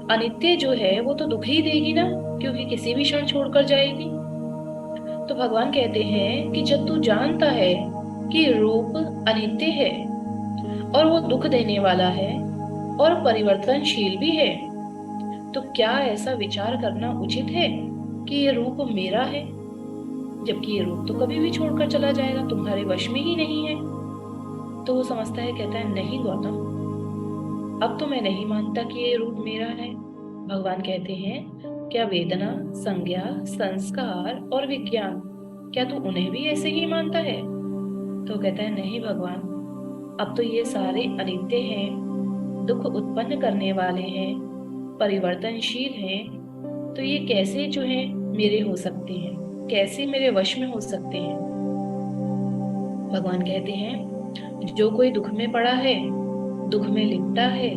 अनित्य जो है वो तो दुख ही देगी ना, क्योंकि किसी भी क्षण छोड़कर जाएगी। तो भगवान कहते हैं कि जब तू जानता है कि रूप अनित्य है और वो दुख देने वाला है और परिवर्तनशील भी है, तो क्या ऐसा विचार करना उचित है कि ये रूप मेरा है, जबकि ये रूप तो कभी भी छोड़कर चला जाएगा, तुम्हारे वश में ही नहीं है? तो वो समझता है, कहता है, नहीं गौतम, अब तो मैं नहीं मानता कि ये रूप मेरा है। भगवान कहते हैं, क्या वेदना, संज्ञा, संस्कार और विज्ञान, क्या तू उन्हें भी ऐसे ही मानता है? तो कहता है, नहीं भगवान, अब तो ये सारे अनित्य हैं, दुख उत्पन्न करने वाले हैं, परिवर्तनशील हैं, तो ये कैसे जो है मेरे हो सकते हैं, कैसे मेरे वश में हो सकते हैं? भगवान कहते हैं, जो कोई दुख में पड़ा है, दुख में लिपटा है,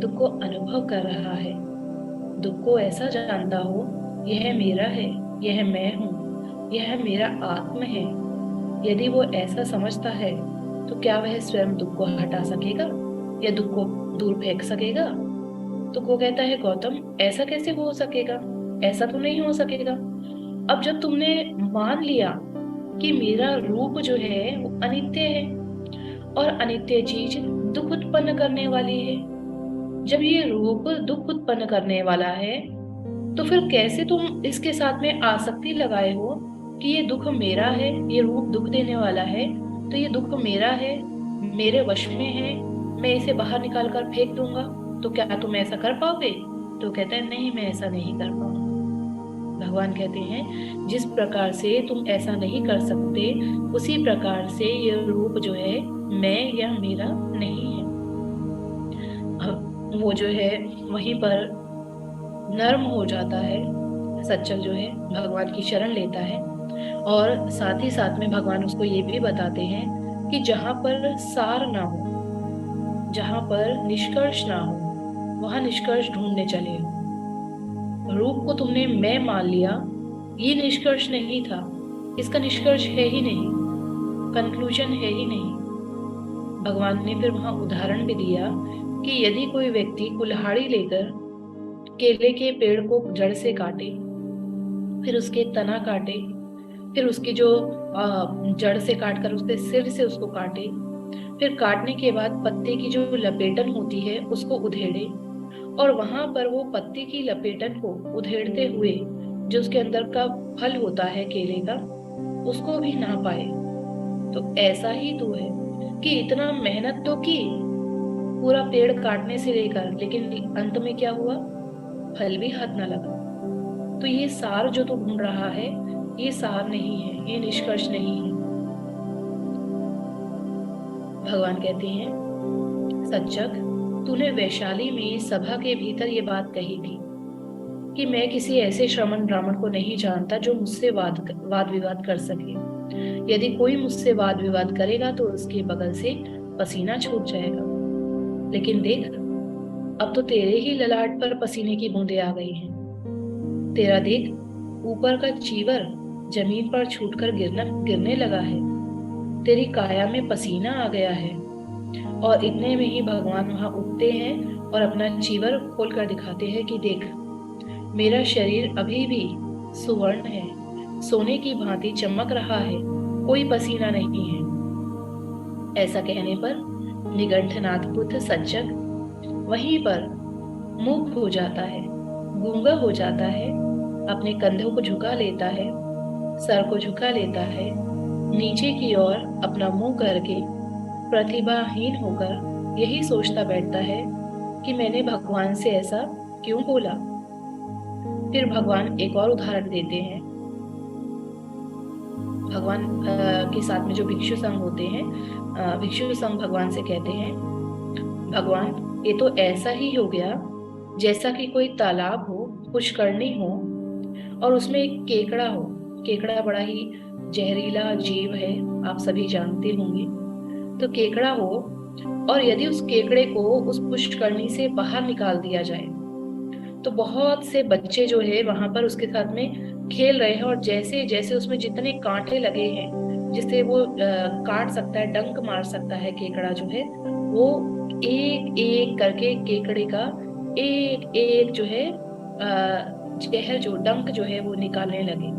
दुख को अनुभव कर रहा है, दुख को ऐसा जानता हो, यह मेरा है, यह मैं हूँ, यह मेरा आत्म है, यदि वो ऐसा समझता है, तो क्या वह स्वयं दुख को हटा सकेगा या दुख को दूर फेंक सकेगा? तो वो कहता है, गौतम ऐसा कैसे हो सकेगा, ऐसा तो नहीं हो सकेगा। अब जब तुमने मान लिया कि मेरा रूप जो है वो अनित्य है और अनित्य चीज दुख उत्पन्न करने वाली है, जब ये रूप दुख उत्पन्न करने वाला है, तो फिर कैसे तुम इसके साथ में आसक्ति लगाए हो कि ये दुख मेरा है, ये रूप दुख देने वाला है, तो ये दुख मेरा है, मेरे वश में है, मैं इसे बाहर निकाल कर फेंक दूंगा। तो क्या तुम ऐसा कर पाओगे? तो कहते हैं, नहीं, मैं ऐसा नहीं कर पाऊंगा। भगवान कहते हैं, जिस प्रकार से तुम ऐसा नहीं कर सकते, उसी प्रकार से ये रूप जो है मैं या मेरा नहीं है। अब वो जो है वहीं पर नर्म हो जाता है, सच्चल जो है भगवान की शरण लेता है, और साथ ही साथ में भगवान उसको ये भी बताते हैं कि जहां पर सार ना हो, जहां पर निष्कर्ष ना हो, वहां निष्कर्ष ढूंढने चले हो। रूप को तुमने मैं मान लिया, ये निष्कर्ष नहीं था, इसका निष्कर्ष है ही नहीं, कंक्लूजन है ही नहीं। भगवान ने फिर वहां उदाहरण भी दिया कि यदि कोई व्यक्ति कुल्हाड़ी लेकर केले के पेड़ को जड़ से काटे, फिर उसके तना काटे, फिर उसकी जो जड़ से काटकर उसके सिर से उसको काटे, फिर काटने के बाद पत्ते की जो लपेटन होती है उसको उधेड़े, और वहां पर वो पत्ते की लपेटन को उधेड़ते हुए जो उसके अंदर का फल होता है केले का, उसको भी ना पाए, तो ऐसा ही तू है कि इतना मेहनत तो की पूरा पेड़ काटने से लेकर, लेकिन अंत में क्या हुआ? फल भी हाथ ना लगा। तो ये सार जो तू ढूंढ रहा है, ये सार नहीं है, ये निष्कर्ष नहीं है। भगवान कहते हैं, सच्चक तूने वैशाली में सभा के भीतर ये बात कही थी कि मैं किसी ऐसे श्रमण ब्राह्मण को नहीं जानता जो मुझसे वाद विवाद कर सके। यदि कोई मुझसे वाद विवाद करेगा तो उसके बगल से पसीना छूट जाएगा। लेकिन देख, अब तो तेरे ही ललाट पर पसीने की बूंदें आ गई हैं। तेरा देख, ऊपर का चीवर जमीन पर छूटकर गिरने लगा है। तेरी काया में पसीना आ गया है। और इतने में ही भगवान वहां उठते हैं और अपना चीवर खोलकर दिखाते हैं कि देख, मेरा शरीर अभी भी सुवर्ण है, सोने की भांति चमक रहा है, कोई पसीना नहीं है। ऐसा कहने पर निगंठनाथ पुत्र सज्जक वहीं पर मूक हो जाता है, गूंगा हो जाता है अपने कंधों को झुका लेता है, सर को झुका लेता है, नीचे की ओर अपना मुंह करके प्रतिभाहीन होकर यही सोचता बैठता है कि मैंने भगवान से ऐसा क्यों बोला। फिर भगवान एक और उदाहरण देते हैं। भगवान के साथ में जो भिक्षु संघ होते हैं, भिक्षु संघ भगवान से कहते हैं, भगवान ये तो ऐसा ही हो गया जैसा कि कोई तालाब हो, पुष्करणी हो और उसमें एक केकड़ा हो। केकड़ा बड़ा ही जहरीला जीव है, आप सभी जानते होंगे। तो केकड़ा हो और यदि उस केकड़े को उस पुष्करणी से बाहर निकाल दिया जाए तो बहुत से बच्चे जो है वहां पर उसके साथ में खेल रहे हैं और जैसे जैसे उसमें जितने कांटे लगे हैं जिससे वो काट सकता है, डंक मार सकता है केकड़ा जो है, वो एक एक करके केकड़े का एक एक जो है जहर जो डंक जो है वो निकालने लगे।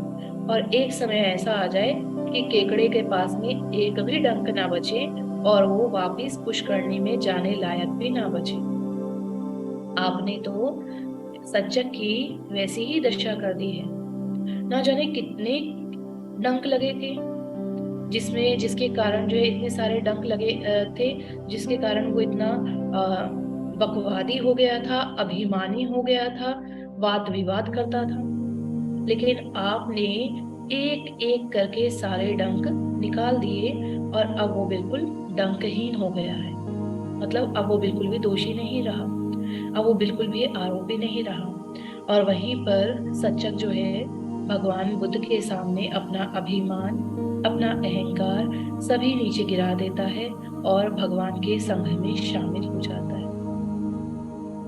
और एक समय ऐसा आ जाए कि केकड़े के पास में एक भी डंक ना बचे और वो वापिस पुष्करणी में जाने लायक भी ना बचे। आपने तो सच्चक की वैसी ही दशा कर दी है। ना जाने कितने डंक लगे थे, जिसके कारण जो है इतने सारे डंक लगे थे, जिसके कारण वो इतना बकवादी हो गया था, अभिमानी हो गया था, वाद विवाद करता था। लेकिन आपने एक एक करके सारे डंक निकाल दिए और अब वो बिल्कुल डंकहीन हो गया है। मतलब अब वो बिल्कुल भी दोषी नहीं रहा, अब वो बिल्कुल भी आरोपी नहीं रहा। और वहीं पर सच्चक जो है भगवान बुद्ध के सामने अपना अभिमान, अपना अहंकार सभी नीचे गिरा देता है और भगवान के संघ में शामिल हो जाता है।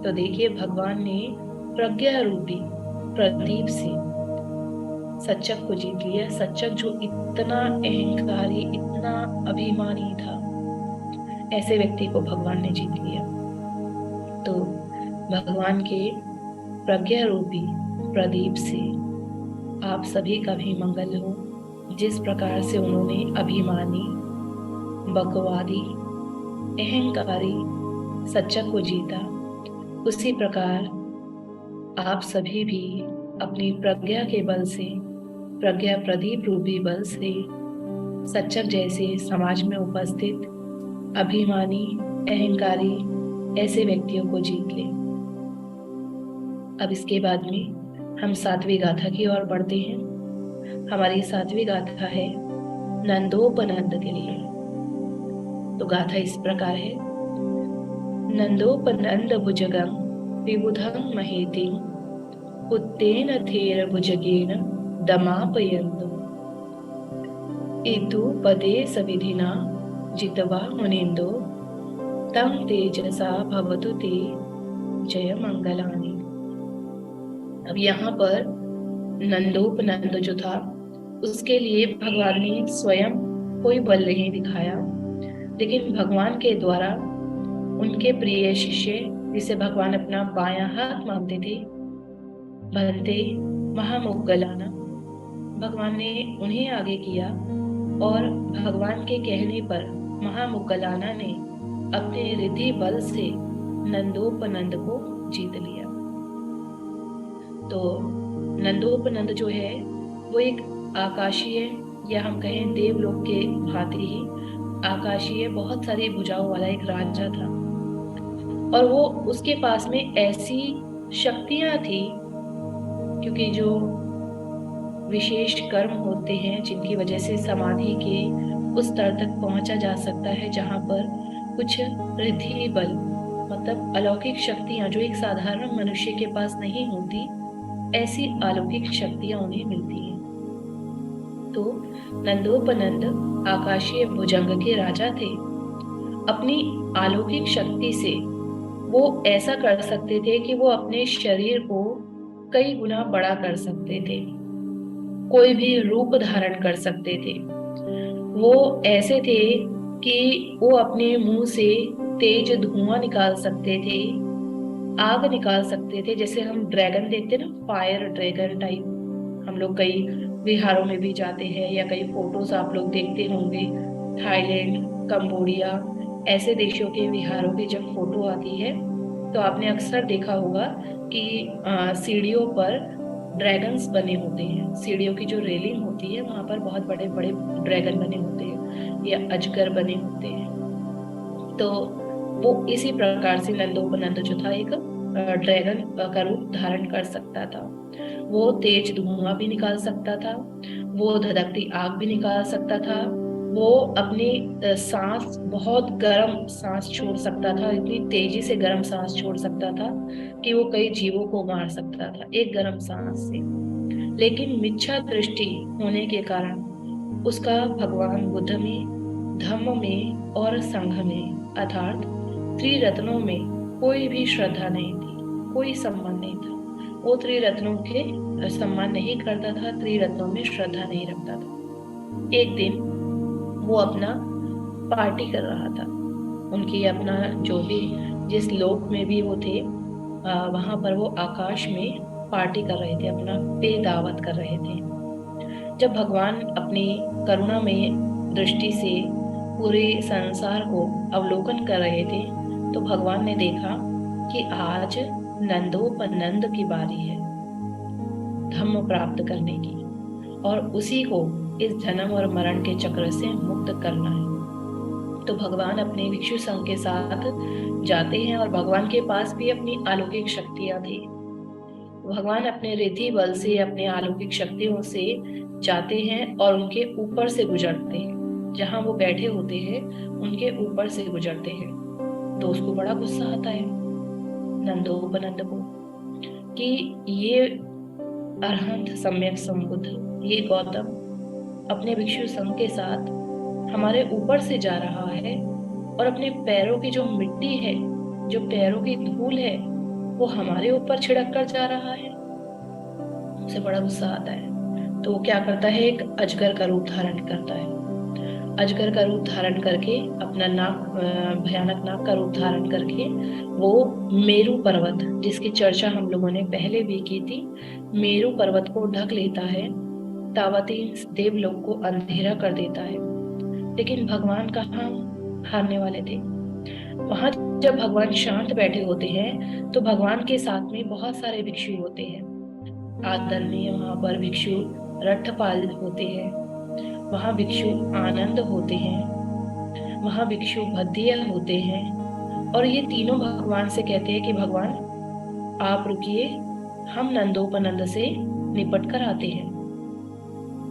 तो देखिए, भगवान ने प्रज्ञा रूपी प्रदीप से सच्चक को जीत लिया। सच्चक जो इतना अहंकारी, इतना अभिमानी था, ऐसे व्यक्ति को भगवान ने जीत लिया। तो भगवान के प्रज्ञा रूपी प्रदीप से आप सभी का भी मंगल हो। जिस प्रकार से उन्होंने अभिमानी, बकवादी, अहंकारी सच्चक को जीता, उसी प्रकार आप सभी भी अपनी प्रज्ञा के बल से, प्रज्ञा प्रदीप रूपी बल से सच्चक जैसे समाज में उपस्थित अभिमानी, अहंकारी ऐसे व्यक्तियों को जीत ले। अब इसके बाद में हम 7वीं गाथा की ओर बढ़ते हैं। हमारी 7वीं गाथा है नंदोपनंद के लिए। तो गाथा इस प्रकार है। नंदोपनंद भुजगं विबुधं महेतिं उत्तेन थेर भुजगेन दमापयन्तु इतु पदे सविधिना जितवा मुनिन्दो तं तेजसा भवतु ते जय मंगलानि। अब यहाँ पर नंदोपनंद जो था उसके लिए भगवान ने स्वयं कोई बल नहीं दिखाया, लेकिन भगवान के द्वारा उनके प्रिय शिष्य, जिसे भगवान अपना बायां हाथ मानते थे, भंते महामुग्गलाना, भगवान ने उन्हें आगे किया और भगवान के कहने पर महामुग्गलाना ने अपने रिद्धि बल से नंदोपनंद को जीत लिया। तो नंदोपनंद जो है वो एक आकाशीय, या हम कहें देवलोक के भांति ही आकाशीय, बहुत सारी भुजाओं वाला एक राजा था। और वो उसके पास में ऐसी शक्तियां थी, क्योंकि जो विशेष कर्म होते हैं जिनकी वजह से समाधि के उस स्तर तक पहुंचा जा सकता है जहां पर कुछ रिद्धि बल, मतलब अलौकिक शक्तियां जो एक साधारण मनुष्य के पास नहीं होती, ऐसी अलौकिक शक्तियां उन्हें मिलती हैं। तो नंदोपनंद आकाशीय भुजंग के राजा थे। अपनी अलौकिक शक्ति से वो ऐसा कर सकते थे कि वो अपने शरीर को कई गुना बड़ा कर सकते थे, कोई भी रूप धारण कर सकते थे। वो ऐसे थे कि वो अपने मुंह से तेज धुआं निकाल सकते थे, आग निकाल सकते थे। जैसे हम ड्रैगन देखते ना, फायर ड्रैगन टाइप, हम लोग कई विहारों में भी जाते हैं या कई फोटोज आप लोग देखते होंगे, थाईलैंड, कंबोडिया ऐसे देशों के विहारों की जब फोटो आती है तो आपने अक्सर देखा होगा कि सीढ़ियों पर ड्रैगन्स बने होते हैं। सीढ़ियों की जो रेलिंग होती है वहां पर बहुत बड़े बड़े ड्रैगन बने होते हैं या अजगर बने होते हैं। तो वो इसी प्रकार से नंदोपनंद जो था एक ड्रैगन का रूप धारण कर सकता था। वो तेज धुआं भी निकाल सकता था, वो धधकती आग भी निकाल सकता था, वो अपनी सांस, बहुत गर्म सांस छोड़ सकता था, इतनी तेजी से गर्म सांस छोड़ सकता था कि वो कई जीवों को मार सकता था एक गर्म सांस से। लेकिन मिथ्या दृष्टि होने के कारण उसका भगवान बुद्ध में, धम्म में और संघ में अर्थात त्रिरत्नों में कोई भी श्रद्धा नहीं थी, कोई सम्मान नहीं था। वो त्रिरत्नों के सम्मान नहीं करता था, त्रिरत्नों में श्रद्धा नहीं रखता था। एक दिन वो अपना पार्टी कर रहा था। उनकी अपना जो भी, जिस लोक में भी वो थे, वहां पर वो आकाश में पार्टी कर रहे थे, अपना पे दावत कर रहे थे। जब भगवान अपनी करुणामय दृष्टि से पूरे संसार को अवलोकन कर रहे थे तो भगवान ने देखा कि आज नंदोपनंद की बारी है धम्म प्राप्त करने की, और उसी को इस जन्म और मरण के चक्र से मुक्त करना है। तो भगवान अपने भिक्षु संघ के साथ जाते हैं और भगवान के पास भी अपनी अलौकिक शक्तियां थी। भगवान अपने रिद्धि बल से, अपने अलौकिक शक्तियों से जाते हैं और उनके ऊपर से गुजरते हैं। जहां वो बैठे होते हैं उनके ऊपर से गुजरते हैं। तो उसको बड़ा गुस्सा आता है नंदोपनंद को कि ये अरहंत सम्यक संबुद्ध, ये गौतम अपने भिक्षु संघ के साथ हमारे ऊपर से जा रहा है और अपने पैरों की जो मिट्टी है, जो पैरों की धूल है, वो हमारे ऊपर छिड़क कर जा रहा है। उसे बड़ा गुस्सा आता है तो वो क्या करता है, एक अजगर का रूप धारण करता है। अजगर का रूप धारण करके, अपना नाक, भयानक नाक का रूप धारण करके वो मेरू पर्वत, जिसकी चर्चा हम लोगों ने पहले भी की थी, मेरू पर्वत को ढक लेता है, तावती देवलोक को अंधेरा कर देता है। लेकिन भगवान कहाँ हारने वाले थे। वहां जब भगवान शांत बैठे होते हैं तो भगवान के साथ में बहुत सारे भिक्षु होते हैं। आदरणीय वहां पर भिक्षु रट्ठपाल होते हैं, वहां भिक्षु आनंद होते हैं, वहां भिक्षु भद्दिया होते हैं। और ये तीनों भगवान से कहते हैं कि भगवान आप रुकिए, हम नंदोपनंद से निपट कर आते हैं।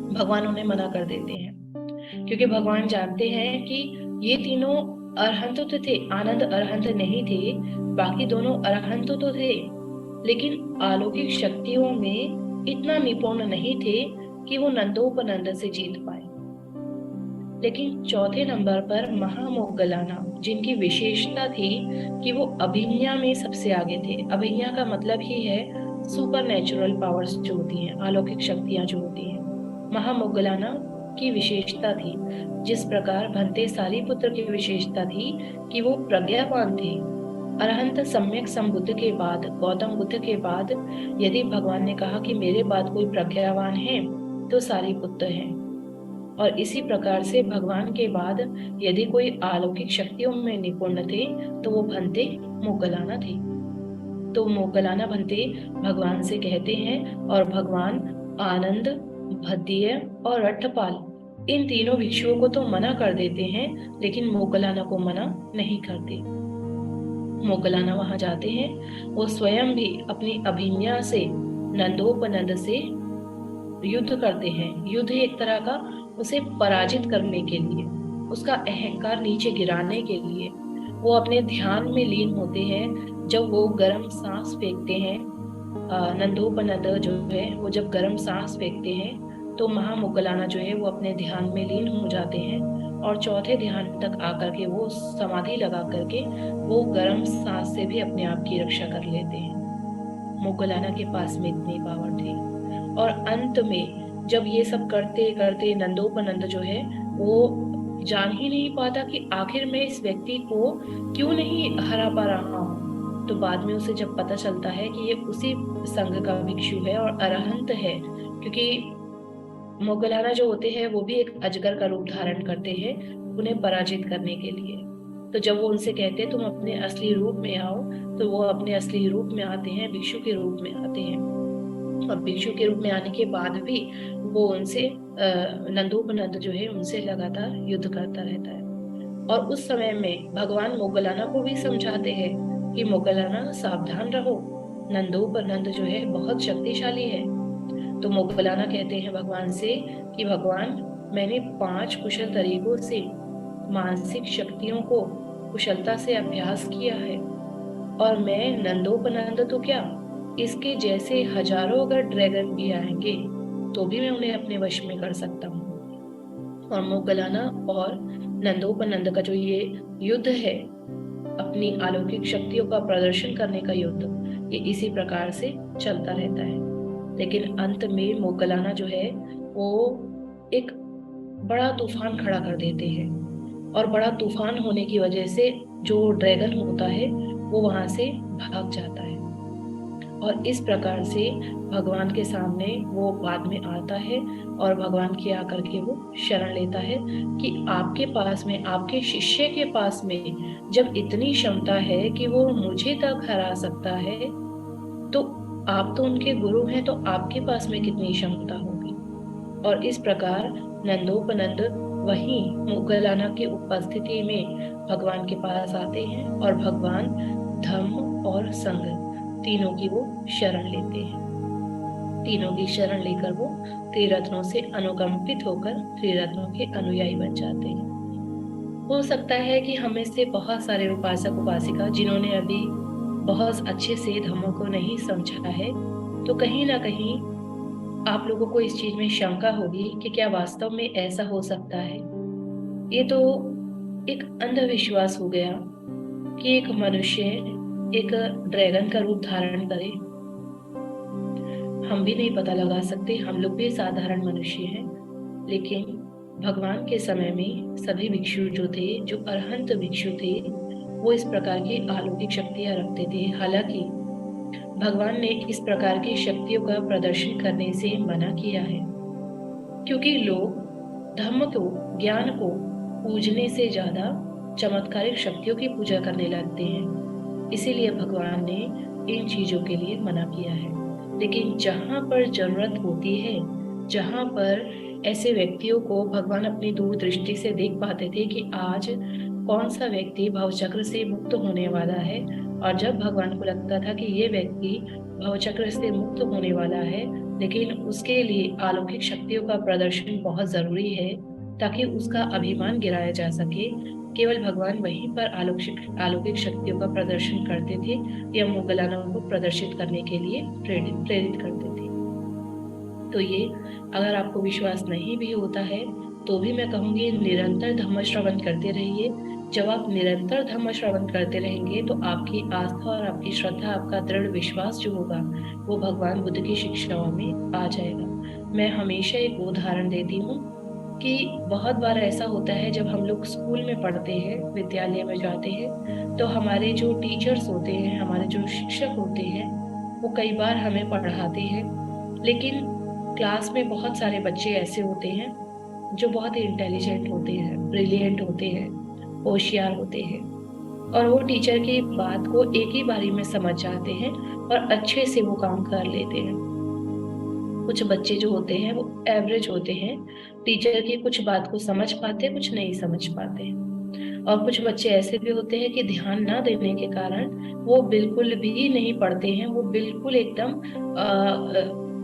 भगवान उन्हें मना कर देते हैं क्योंकि भगवान जानते हैं कि ये तीनों अरहंत तो थे, आनंद अरहंत नहीं थे, बाकी दोनों अरहंत तो थे, लेकिन अलौकिक शक्तियों में इतना निपुण नहीं थे कि वो नंदोपनंद से जीत पाए। लेकिन चौथे नंबर पर महामोग्गलाना, जिनकी विशेषता थी कि वो अभिज्ञा में सबसे आगे थे। अभिज्ञा का मतलब ही है सुपर नेचुरल पावर्स जो होती हैं, अलौकिक शक्तियां जो होती हैं। महामोग्गलाना की विशेषता थी, जिस प्रकार भंते सारिपुत्र की विशेषता थी कि वो प्रज्ञावान थे। अरहंत सम्यक संबुद्ध के बाद, गौतम बुद्ध के बाद यदि भगवान ने कहा कि मेरे बाद कोई प्रज्ञावान है तो सारिपुत्र हैं। और इसी प्रकार से भगवान के बाद यदि कोई अलौकिक शक्तियों में निपुण थे तो वो भंते मोग्गलाना थे। तो मोग्गलाना भंते भगवान से कहते हैं और भगवान आनंद, भद्दिय और रट्ठपाल, इन तीनों भिक्षुओं को तो मना कर देते हैं, लेकिन मोग्गलाना को मना नहीं करते। मोग्गलाना वहां जाते हैं, वो स्वयं भी अपनी अभिज्ञा से नंदोपनंद से युद्ध करते हैं। युद्ध एक तरह का उसे पराजित करने के लिए, उसका अहंकार नीचे गिराने के लिए वो अपने ध्यान में लीन होते हैं। जब वो गर्म सांस फेंकते हैं, नंदोपनंद जो है वो जब गर्म सांस फेंकते हैं तो महामोग्गलाना जो है वो अपने ध्यान में लीन हो जाते हैं और चौथे ध्यान तक आकर के वो समाधि लगा करके वो गर्म सांस से भी अपने आप की रक्षा कर लेते हैं। मोग्गलाना के पास में इतनी पावर थी। और अंत में जब ये सब करते करते नंदोपनंद जो है वो जान ही नहीं पाता कि आखिर में इस व्यक्ति को क्यों नहीं हरा पा रहा हूँ। तो बाद में उसे जब पता चलता है कि ये उसी संघ का भिक्षु है और अरहंत है, क्योंकि मोग्गलाना जो होते हैं वो भी एक अजगर का रूप धारण करते हैं उन्हें पराजित करने के लिए। तो जब वो उनसे कहते हैं तुम अपने असली रूप में आओ, तो वो अपने असली रूप में आते हैं, भिक्षु के रूप में आते हैं। और भिक्षु के रूप में आने के बाद भी वो उनसे नंदोपनंद जो है उनसे लगातार युद्ध करता रहता है। और उस समय में भगवान मोगलाना को भी समझाते हैं कि मोगलाना सावधान रहो, नंदोपनंद जो है बहुत शक्तिशाली है। तो मोगलाना कहते हैं भगवान से कि भगवान, मैंने 5 कुशल तरीकों से मानसिक शक्तियों को कुशलता से अभ्यास किया है, और मैं नंदोपनंद तो क्या, इसके जैसे हजारों अगर ड्रैगन भी आएंगे तो भी मैं उन्हें अपने वश में कर सकता हूँ। और मोगलाना और नंदोपनंद का जो ये युद्ध है, अपनी अलौकिक शक्तियों का प्रदर्शन करने का युद्ध, ये इसी प्रकार से चलता रहता है। लेकिन अंत में मोगलाना जो है वो एक बड़ा तूफान खड़ा कर देते हैं, और बड़ा तूफान होने की वजह से जो ड्रैगन होता है वो वहां से भाग जाता है। और इस प्रकार से भगवान के सामने वो बाद में आता है और भगवान के आकर के वो शरण लेता है कि आपके पास में, आपके शिष्य के पास में जब इतनी क्षमता है कि वो मुझे तक हरा सकता है, तो आप तो उनके गुरु हैं, तो आपके पास में कितनी क्षमता होगी। और इस प्रकार नंदोपनंद वहीं मोगलाना की उपस्थिति में भगवान के पास आते हैं और भगवान धम्म और संग तीनों की वो शरण लेते हैं। तीनों की शरण लेकर वो त्रिरत्नों से अनुकंपित होकर त्रिरत्नों के अनुयायी बन जाते हैं। हो सकता है कि हमें से बहुत सारे उपासक उपासिका जिन्होंने अभी बहुत अच्छे से धम्मों को नहीं समझा है, तो कहीं ना कहीं आप लोगों को इस चीज में शंका होगी कि क्या वास्तव में ऐसा हो सकता है। ये तो एक अंधविश्वास हो गया कि एक मनुष्य एक ड्रैगन का रूप धारण करे। हम भी नहीं पता लगा सकते, हम लोग भी साधारण मनुष्य हैं। लेकिन भगवान के समय में सभी भिक्षु जो थे, जो अरहंत भिक्षु थे, वो इस प्रकार की अलौकिक शक्तियां रखते थे। हालांकि भगवान ने इस प्रकार की शक्तियों का प्रदर्शन करने से मना किया है, क्योंकि लोग धम्म को, ज्ञान को पूजने से ज्यादा चमत्कारिक शक्तियों की पूजा करने लगते हैं। इसीलिए भगवान ने इन चीजों के लिए मना किया है। लेकिन जहां पर जरूरत होती है, जहां पर ऐसे व्यक्तियों को भगवान अपनी दूरदृष्टि से देख पाते थे कि आज कौन सा व्यक्ति भवचक्र से मुक्त होने वाला है, और जब भगवान को लगता था कि ये व्यक्ति भवचक्र से मुक्त होने वाला है, लेकिन उसके लिए अलौकिक शक्तियों का प्रदर्शन बहुत जरूरी है ताकि उसका अभिमान गिराया जा सके, केवल भगवान वहीं पर अलौकिक शक्तियों का प्रदर्शन करते थे या मोगलाना को प्रदर्शित करने के लिए प्रेरित करते थे। तो ये अगर आपको विश्वास नहीं भी होता है तो भी मैं कहूंगी निरंतर धम्म श्रवण करते रहिए। जब आप निरंतर धम्म श्रवण करते रहेंगे तो आपकी आस्था और आपकी श्रद्धा, आपका दृढ़ विश्वास जो होगा वो भगवान बुद्ध की शिक्षाओं में आ जाएगा। मैं हमेशा एक उदाहरण देती हूँ कि बहुत बार ऐसा होता है जब हम लोग स्कूल में पढ़ते हैं, विद्यालय में जाते हैं, तो हमारे जो टीचर्स होते हैं, हमारे जो शिक्षक होते हैं, वो कई बार हमें पढ़ाते हैं, लेकिन क्लास में बहुत सारे बच्चे ऐसे होते हैं जो बहुत ही इंटेलिजेंट होते हैं, ब्रिलियंट होते हैं, होशियार होते हैं, और वो टीचर की बात को एक ही बारी में समझ जाते हैं और अच्छे से वो काम कर लेते हैं। कुछ बच्चे जो होते हैं वो एवरेज होते हैं, टीचर की कुछ बात को समझ पाते, कुछ नहीं समझ पाते। और कुछ बच्चे ऐसे भी होते हैं कि ध्यान ना देने के कारण वो बिल्कुल भी नहीं पढ़ते हैं, वो बिल्कुल एकदम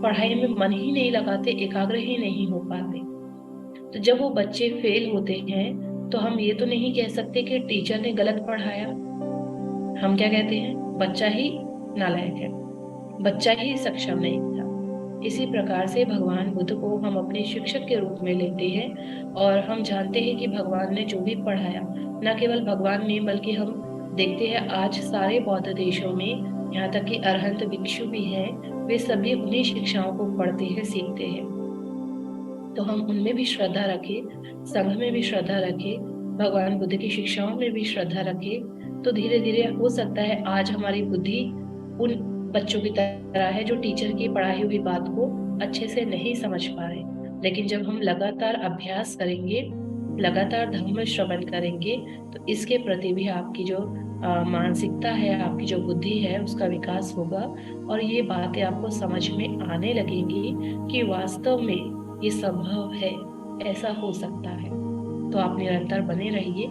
पढ़ाई में मन ही नहीं लगाते, एकाग्र ही नहीं हो पाते। तो जब वो बच्चे फेल होते हैं तो हम ये तो नहीं कह सकते कि टीचर ने गलत पढ़ाया। हम क्या कहते हैं, बच्चा ही नालायक है, बच्चा ही सक्षम नहीं था। इसी प्रकार से भगवान बुद्ध को हम अपने शिक्षक के रूप में लेते हैं, और हम जानते हैं कि भगवान ने जो भी पढ़ाया, न केवल भगवान ने बल्कि हम देखते हैं आज सारे बौद्ध देशों में, यहाँ तक कि अरहंत भिक्षु भी हैं, वे सभी उन्हीं शिक्षाओं को पढ़ते हैं, सीखते हैं। तो हम उनमें भी श्रद्धा रखें, संघ में भी श्रद्धा रखें, भगवान बुद्ध की शिक्षाओं में भी श्रद्धा रखें, तो धीरे धीरे हो सकता है आज हमारी बुद्धि उन बच्चों की तरह है जो टीचर की पढ़ाई हुई बात को अच्छे से नहीं समझ पा रहे। लेकिन जब हम लगातार अभ्यास करेंगे, लगातार धम्म श्रवण करेंगे, तो इसके प्रति भी आपकी जो मानसिकता है, आपकी जो बुद्धि है उसका विकास होगा और ये बातें आपको समझ में आने लगेंगी कि वास्तव में ये संभव है, ऐसा हो सकता है। तो आप निरंतर बने रहिए।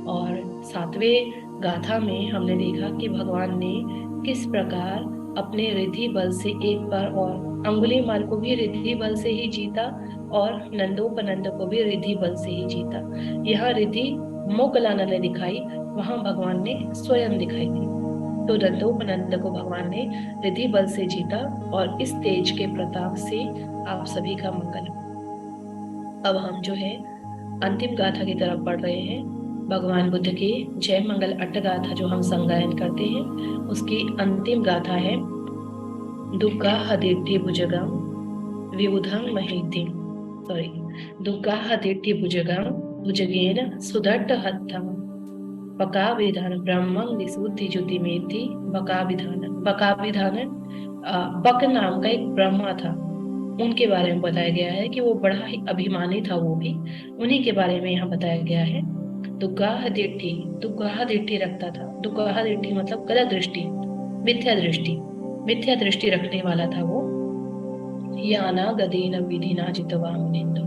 और 7वें गाथा में हमने देखा कि भगवान ने किस प्रकार अपने रिद्धि बल से एक बार और अंगुलीमाल को भी रिद्धि बल से ही जीता और नंदोपनंद को भी रिद्धि बल से ही जीता। यहाँ रिद्धि मोगलाना ने दिखाई, वहां भगवान ने स्वयं दिखाई थी। तो नंदोपनंद को भगवान ने रिद्धि बल से जीता और इस तेज के प्रताप से आप सभी का मंगल हो। अब हम जो है अंतिम गाथा की तरफ बढ़ रहे हैं। भगवान बुद्ध की जय मंगल अट्ट गाथा जो हम संगायन करते हैं, उसकी अंतिम गाथा है दुर्गा हदीर्थि भुजगम विबुधं महिति। दुर्गा हदीर्थि भुजगम भुजगेन सुदट्ट हत्थम बका विधान ब्रह्मं विशुद्धि ज्योति मेथि। बका विधान बक नाम का एक ब्रह्मा था, उनके बारे में बताया गया है कि वो बड़ा ही अभिमानी था, वो भी उन्हीं के बारे में यहाँ बताया गया है। दुगाह दृष्टि रखता था। दुगाह दृष्टि मतलब गलत दृष्टि, मिथ्या दृष्टि रखने वाला था वो। याना गदेन विधिना जितवा मुनिंदो,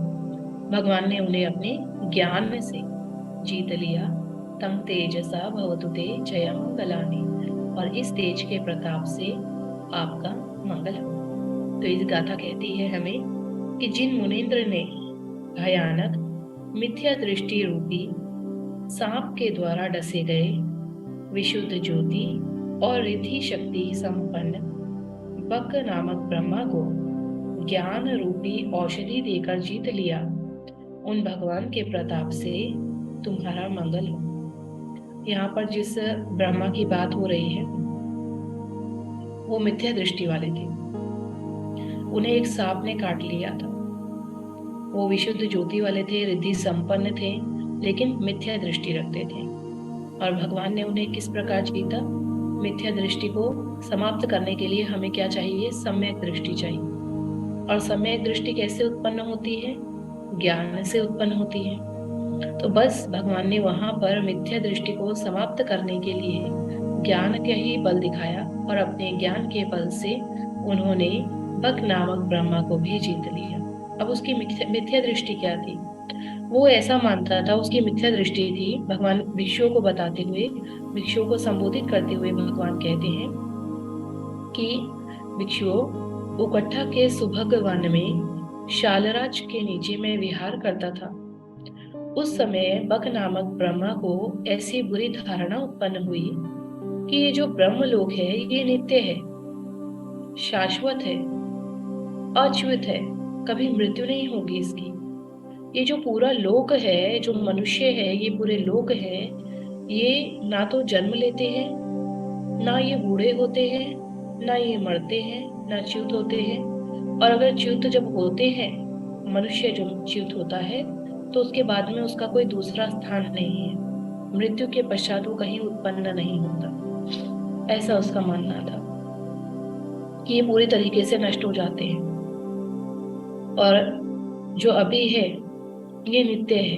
भगवान ने उन्हें अपने ज्ञान से जीत लिया। तम तेजसा भवतु ते जया मंगलानि, और इस तेज के प्रताप से आपका मंगल हो। तो इस गाथा कहती है हमें कि जिन मुनीन्द्र ने भयानक मिथ्या दृष्टि रूपी सांप के द्वारा डसे गए विशुद्ध ज्योति और रिद्धि शक्ति संपन्न बक नामक ब्रह्मा को ज्ञान रूपी औषधि देकर जीत लिया, उन भगवान के प्रताप से तुम्हारा मंगल हो। यहाँ पर जिस ब्रह्मा की बात हो रही है वो मिथ्या दृष्टि वाले थे, उन्हें एक सांप ने काट लिया था। वो विशुद्ध ज्योति वाले थे, रिद्धि संपन्न थे, लेकिन मिथ्या दृष्टि रखते थे। और भगवान ने उन्हें किस प्रकार जीता? मिथ्या दृष्टि को समाप्त करने के लिए हमें क्या चाहिए? सम्यक दृष्टि चाहिए। और सम्यक दृष्टि कैसे उत्पन्न होती है? ज्ञान से उत्पन्न होती है। तो बस भगवान ने वहां पर मिथ्या दृष्टि को समाप्त करने के लिए ज्ञान का ही बल दिखाया और अपने ज्ञान के बल से उन्होंने बक नामक ब्रह्मा को भी जीत लिया। अब उसकी मिथ्या दृष्टि क्या थी? वो ऐसा मानता था, उसकी मिथ्या दृष्टि थी। भगवान भिक्षुओं को बताते हुए, भिक्षुओं को संबोधित करते हुए भगवान कहते हैं कि भिक्षुओं, उकट्ठा के सुभग वन में शालराज के नीचे मैं विहार करता था। उस समय बक नामक ब्रह्मा को ऐसी बुरी धारणा उत्पन्न हुई कि ये जो ब्रह्मलोक है ये नित्य है, शाश्वत है, अच्युत है, कभी मृत्यु नहीं होगी इसकी। ये जो पूरा लोक है, जो मनुष्य है, ये पूरे लोक है, ये ना तो जन्म लेते हैं, ना ये बूढ़े होते हैं, ना ये मरते हैं, ना च्युत होते हैं। और अगर च्युत जब होते हैं, मनुष्य जो च्युत होता है तो उसके बाद में उसका कोई दूसरा स्थान नहीं है, मृत्यु के पश्चात वो कहीं उत्पन्न नहीं होता। ऐसा उसका मानना था कि ये पूरी तरीके से नष्ट हो जाते हैं और जो अभी है ये नित्य है,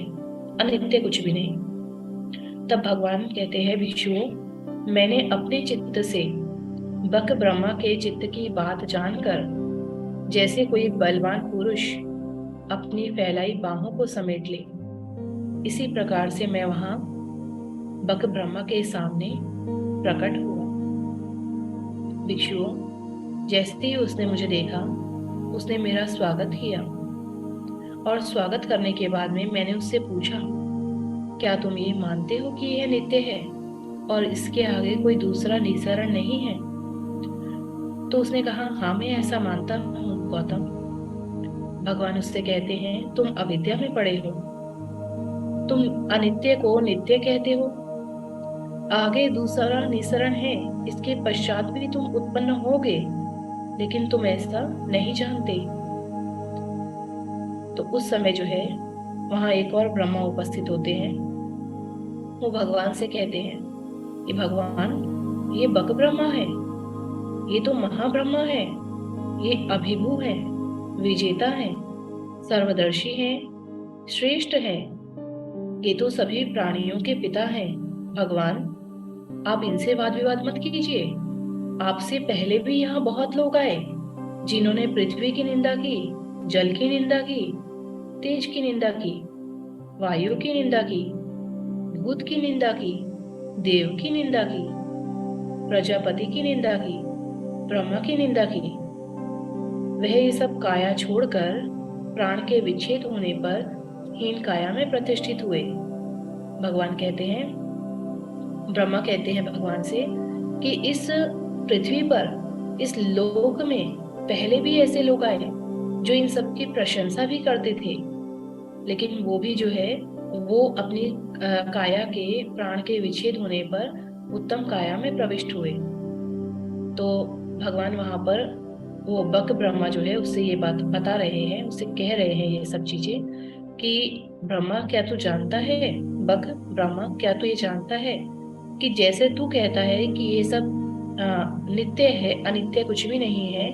अनित्य कुछ भी नहीं। तब भगवान कहते हैं भिक्षुओं, मैंने अपने चित्त से बक ब्रह्मा के चित्त की बात जानकर जैसे कोई बलवान पुरुष अपनी फैलाई बाहों को समेट ले, इसी प्रकार से मैं वहां बक ब्रह्मा के सामने प्रकट हुआ। भिक्षुओं, जैसे ही उसने मुझे देखा उसने मेरा स्वागत किया और स्वागत करने के बाद में मैंने उससे पूछा, क्या तुम ये मानते हो कि यह नित्य है और इसके आगे कोई दूसरा निसरण नहीं है? तो उसने कहा, हाँ मैं ऐसा मानता हूँ गौतम। भगवान उससे कहते हैं, तुम अविद्या में पड़े हो, तुम अनित्य को नित्य कहते हो, आगे दूसरा निसरण है, इसके पश्चात भी तुम उत्पन्न होगे, लेकिन तुम ऐसा नहीं जानते। तो उस समय जो है वहां एक और ब्रह्मा उपस्थित होते हैं। वो भगवान से कहते हैं कि भगवान, ये बक ब्रह्मा है, ये तो महाब्रह्मा है, ये अभिभू है, विजेता है, सर्वदर्शी है, श्रेष्ठ है, ये तो सभी प्राणियों के पिता हैं। भगवान, आप इनसे वाद विवाद मत कीजिए। आपसे पहले भी यहाँ बहुत लोग आए जिन्होंने पृथ्वी की निंदा की, जल की निंदा की, तेज की निंदा की, वायु की निंदा की, भूत की निंदा की, देव की निंदा की, प्रजापति की निंदा की, ब्रह्मा की निंदा की। वह ये सब काया छोड़कर प्राण के विच्छेद होने पर हीन काया में प्रतिष्ठित हुए। भगवान कहते हैं, ब्रह्मा कहते हैं भगवान से कि इस पृथ्वी पर, इस लोक में पहले भी ऐसे लोग आए जो इन सब की प्रशंसा भी करते थे, लेकिन वो भी जो है वो अपनी काया के प्राण के विच्छेद होने पर उत्तम काया में प्रविष्ट हुए। तो भगवान वहां पर वो बक ब्रह्मा जो है उससे ये बात बता रहे हैं, उससे कह रहे हैं ये सब चीजें कि ब्रह्मा क्या तू जानता है, बक ब्रह्मा क्या तू ये जानता है कि जैसे तू कहता है कि ये सब नित्य है, अनित्य कुछ भी नहीं है,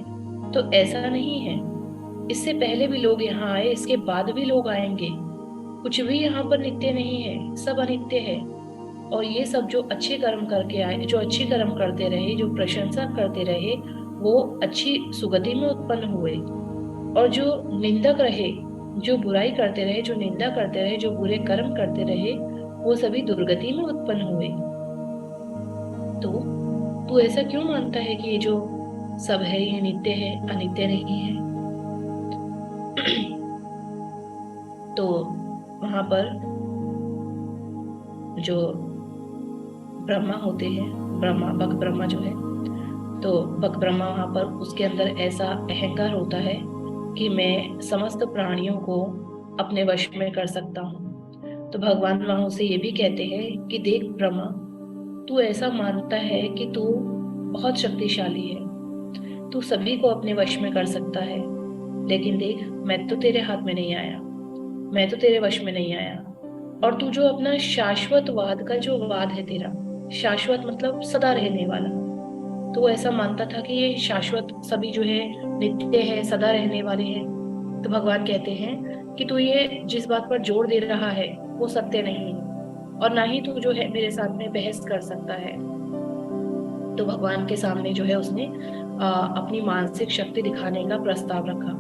तो ऐसा नहीं है। इससे पहले भी लोग यहाँ आए, इसके बाद भी लोग आएंगे। कुछ भी यहाँ पर नित्य नहीं है, सब अनित्य है। और ये सब जो अच्छे कर्म करके आए, जो अच्छे कर्म करते रहे, जो प्रशंसा करते रहे, वो अच्छी सुगति में उत्पन्न हुए। और जो निंदक रहे, जो बुराई करते रहे, जो निंदा करते रहे, जो बुरे कर्म करते रहे, वो सभी दुर्गति में उत्पन्न हुए। तो तू ऐसा क्यों मानता है कि ये जो सब है ये नित्य है, अनित्य नहीं है? तो वहां पर जो ब्रह्मा होते हैं, ब्रह्मा, बक ब्रह्मा जो है, तो बक ब्रह्मा वहां पर उसके अंदर ऐसा अहंकार होता है कि मैं समस्त प्राणियों को अपने वश में कर सकता हूँ। तो भगवान वहां उसे ये भी कहते हैं कि देख ब्रह्मा, तू ऐसा मानता है कि तू बहुत शक्तिशाली है, तू सभी को अपने वश में कर सकता है, लेकिन देख मैं तो तेरे हाथ में नहीं आया, मैं तो तेरे वश में नहीं आया। और तू जो अपना शाश्वत वाद का जो वाद है तेरा, शाश्वत मतलब सदा रहने वाला, तो वो ऐसा मानता था कि ये शाश्वत सभी जो है नित्य है, सदा रहने वाले हैं। तो भगवान कहते हैं कि तू ये जिस बात पर जोर दे रहा है वो सत्य नहीं है, और ना ही तू जो है मेरे साथ में बहस कर सकता है। तो भगवान के सामने जो है उसने अपनी मानसिक शक्ति दिखाने का प्रस्ताव रखा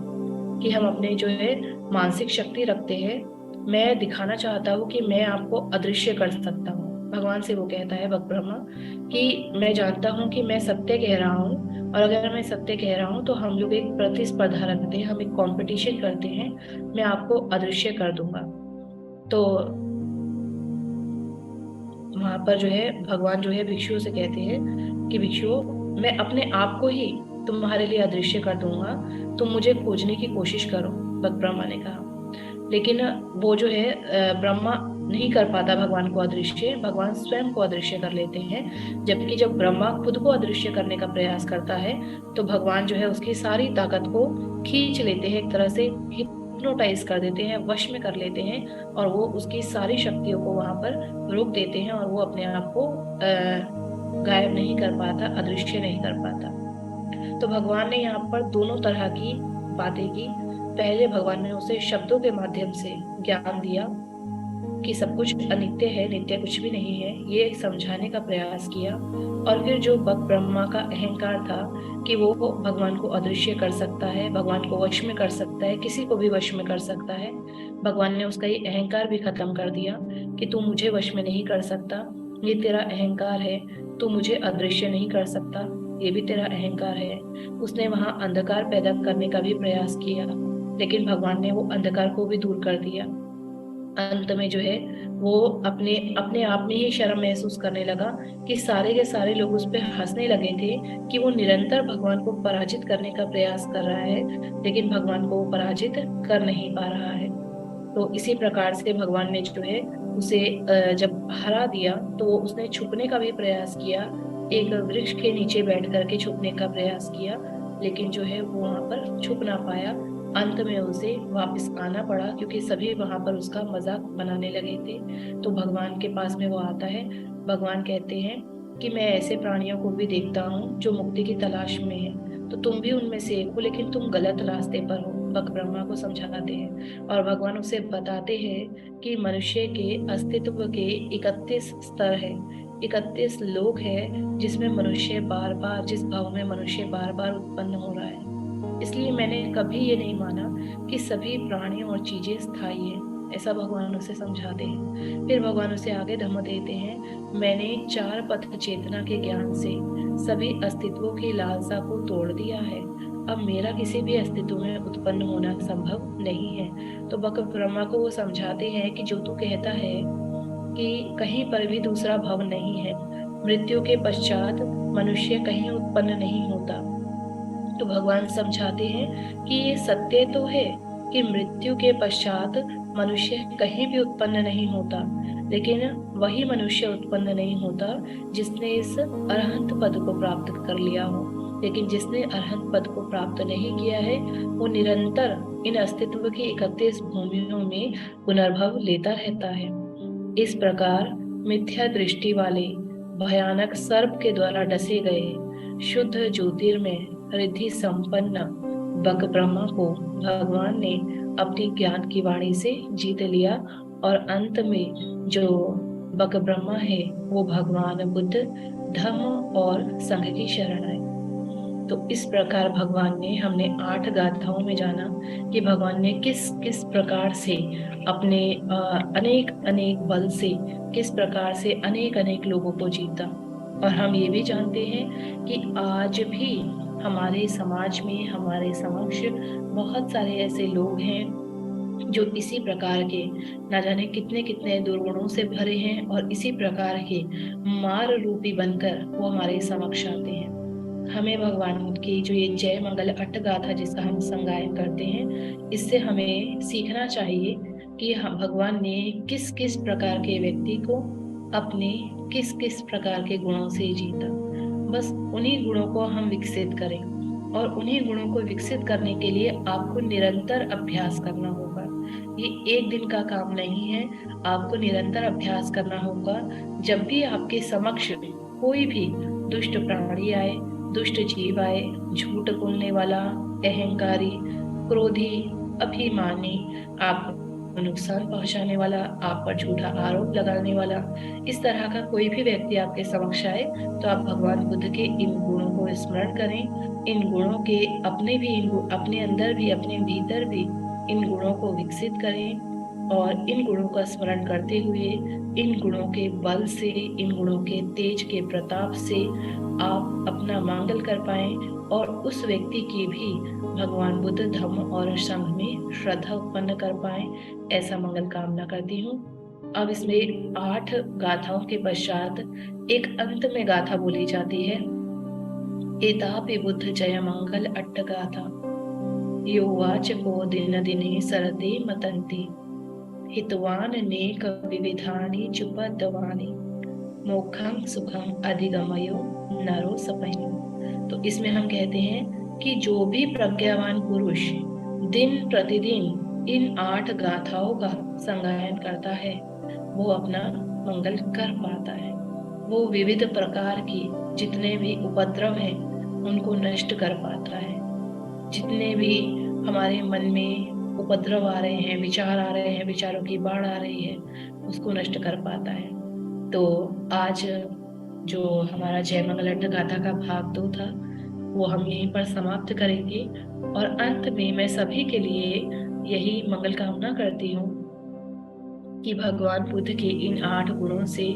कि हम अपने जो है मानसिक शक्ति रखते हैं, मैं दिखाना चाहता हूँ कि मैं आपको अदृश्य कर सकता हूँ। भगवान से वो कहता है बक ब्रह्मा कि मैं जानता हूँ कि मैं सत्य कह रहा हूँ, और अगर मैं सत्य कह रहा हूँ तो हम लोग एक प्रतिस्पर्धा रखते हैं, हम एक कंपटीशन करते हैं, मैं आपको अदृश्य कर दूंगा। तो वहां पर जो है भगवान जो है भिक्षुओं से कहते हैं कि भिक्षुओं, मैं अपने आप को ही तुम्हारे लिए अदृश्य कर दूंगा, तुम मुझे खोजने की कोशिश करो, बक ब्रह्मा ने कहा। लेकिन वो जो है ब्रह्मा नहीं कर पाता भगवान को अदृश्य, भगवान स्वयं को अदृश्य कर लेते हैं। जबकि जब ब्रह्मा खुद को अदृश्य करने का प्रयास करता है तो भगवान जो है उसकी सारी ताकत को खींच लेते हैं, एक तरह से हिप्नोटाइज कर देते हैं, वश में कर लेते हैं, और वो उसकी सारी शक्तियों को वहां पर रोक देते हैं, और वो अपने आप को गायब नहीं कर पाता, अदृश्य नहीं कर पाता। तो भगवान ने यहाँ पर दोनों तरह की बातें की। पहले भगवान ने उसे शब्दों के माध्यम से ज्ञान दिया कि सब कुछ अनित्य है, नित्य कुछ भी नहीं है, ये समझाने का प्रयास किया। और फिर जो बक ब्रह्मा का अहंकार था कि वो भगवान को अदृश्य कर सकता है, भगवान को वश में कर सकता है, किसी को भी वश में कर सकता है, भगवान ने उसका ये अहंकार भी खत्म कर दिया कि तू मुझे वश में नहीं कर सकता, ये तेरा अहंकार है, तू मुझे अदृश्य नहीं कर सकता, ये भी तेरा अहंकार है। उसने वहां अंधकार पैदा करने का भी प्रयास किया, लेकिन भगवान ने वो अंधकार को भी दूर कर दिया। अंत में जो है वो अपने अपने आप में ही शर्म महसूस करने लगा कि सारे के सारे लोग उस पर हंसने लगे थे कि वो निरंतर भगवान को पराजित करने का प्रयास कर रहा है, लेकिन भगवान को वो पराजित कर नहीं पा रहा है। तो इसी प्रकार से भगवान ने जो है उसे जब हरा दिया तो वो उसने छुपने का भी प्रयास किया, एक वृक्ष के नीचे बैठ करके छुपने का प्रयास किया, लेकिन जो है वो वहां पर छुप ना पाया। अंत में उसे वापस आना पड़ा क्योंकि सभी वहां पर उसका मजाक बनाने लगे थे। तो भगवान के पास में वो आता है, भगवान कहते हैं कि मैं ऐसे प्राणियों को भी देखता हूँ जो मुक्ति की तलाश में है, तो तुम भी उनमें से एक हो, लेकिन तुम गलत रास्ते पर हो। बक ब्रह्मा को समझाते हैं और भगवान उसे बताते हैं कि मनुष्य के अस्तित्व के 31 स्तर है, 31 लोक है जिसमें मनुष्य बार बार, जिस भाव में मनुष्य बार बार उत्पन्न हो रहा है। इसलिए मैंने कभी ये नहीं माना कि सभी प्राणी और चीजें स्थायी हैं। ऐसा भगवान उसे समझाते हैं। फिर भगवान उसे आगे धम्म देते हैं, मैंने 4 पथ चेतना के ज्ञान से सभी अस्तित्वों की लालसा को तोड़ दिया है। अब मेरा किसी भी अस्तित्व में उत्पन्न होना संभव नहीं है। तो बक ब्रह्मा को वो समझाते हैं कि जो तू कहता है कि कहीं पर भी दूसरा भव नहीं है, मृत्यु के पश्चात मनुष्य कहीं उत्पन्न नहीं होता, तो भगवान समझाते हैं कि ये सत्य तो है कि मृत्यु के पश्चात मनुष्य कहीं भी उत्पन्न नहीं होता, लेकिन वही मनुष्य उत्पन्न नहीं होता जिसने इस अरहंत पद को प्राप्त कर लिया हो। लेकिन जिसने अरहंत पद को प्राप्त नहीं किया है वो निरंतर इन अस्तित्व की 31 भूमियों में पुनर्भव लेता रहता है। इस प्रकार मिथ्या दृष्टि वाले भयानक सर्प के द्वारा डसे गए शुद्ध ज्योतिर्मय रिद्धि संपन्न बक ब्रह्मा को भगवान ने अपनी ज्ञान की वाणी से जीत लिया, और अंत में जो बक ब्रह्मा है वो भगवान बुद्ध, धम्म और संघ की शरण आए। तो इस प्रकार भगवान ने, हमने 8 गाथाओं में जाना कि भगवान ने किस किस प्रकार से अपने अनेक अनेक बल से, किस प्रकार से अनेक अनेक लोगों को जीता। और हम ये भी जानते हैं कि आज भी हमारे समाज में, हमारे समक्ष बहुत सारे ऐसे लोग हैं जो इसी प्रकार के ना जाने कितने कितने दुर्गुणों से भरे हैं, और इसी प्रकार के मार रूपी बनकर वो हमारे समक्ष आते हैं। हमें भगवान बुद्ध की जो ये जय मंगल अट्टगाथा जिसका हम संगायन करते हैं, इससे हमें सीखना चाहिए कि भगवान ने किस किस प्रकार के व्यक्ति को अपने किस किस प्रकार के गुणों से जीता। बस उन्हीं गुणों को हम विकसित करें, और उन्हीं गुणों को विकसित करने के लिए आपको निरंतर अभ्यास करना होगा। ये एक दिन का काम नहीं है, आपको निरंतर अभ्यास करना होगा। जब भी आपके समक्ष कोई भी दुष्ट प्राणी आए, दुष्ट जीव आए, झूठ बोलने वाला, अहंकारी, क्रोधी, अभिमानी, आपको नुकसान पहुंचाने वाला, आप पर झूठा आरोप लगाने वाला, इस तरह का कोई भी व्यक्ति आपके समक्ष आए, तो आप भगवान बुद्ध के इन गुणों को स्मरण करें। इन गुणों के अपने अंदर भी, अपने भीतर भी इन गुणों को विकसित करें, और इन गुणों का स्मरण करते हुए, इन गुणों के बल से, इन गुणों के तेज के प्रताप से आप अपना मंगल कर पाएं, और उस व्यक्ति की भी भगवान बुद्ध, धम्म और संघ में श्रद्धा उत्पन्न कर पाएं। ऐसा मंगल कामना करती हूँ। अब इसमें 8 गाथाओं के पश्चात एक अंत में गाथा बोली जाती है, एतापि बुद्ध जय मंगल अट्टगाथा, यो वाचको दिन दिने सरते मतन्ति, हितवान नेक विविधानि चुपदवानि, मोक्षं सुखं अधिगमयो नरो सपयो। तो इसमें हम कहते हैं कि जो भी प्रज्ञावान पुरुष दिन प्रतिदिन इन 8 गाथाओं का संगायन करता है वो अपना मंगल कर पाता है। वो विविध प्रकार की जितने भी उपद्रव हैं उनको नष्ट कर पाता है। जितने भी हमारे मन में उपद्रव आ रहे हैं, विचार आ रहे हैं, विचारों की बाढ़ आ रही है, उसको नष्ट कर पाता है। तो आज जो हमारा जय मंगल अट्टगाथा का भाग 2 था वो हम यहीं पर समाप्त करेंगे, और अंत में मैं सभी के लिए यही मंगल कामना करती हूँ कि भगवान बुद्ध के इन 8 गुणों से,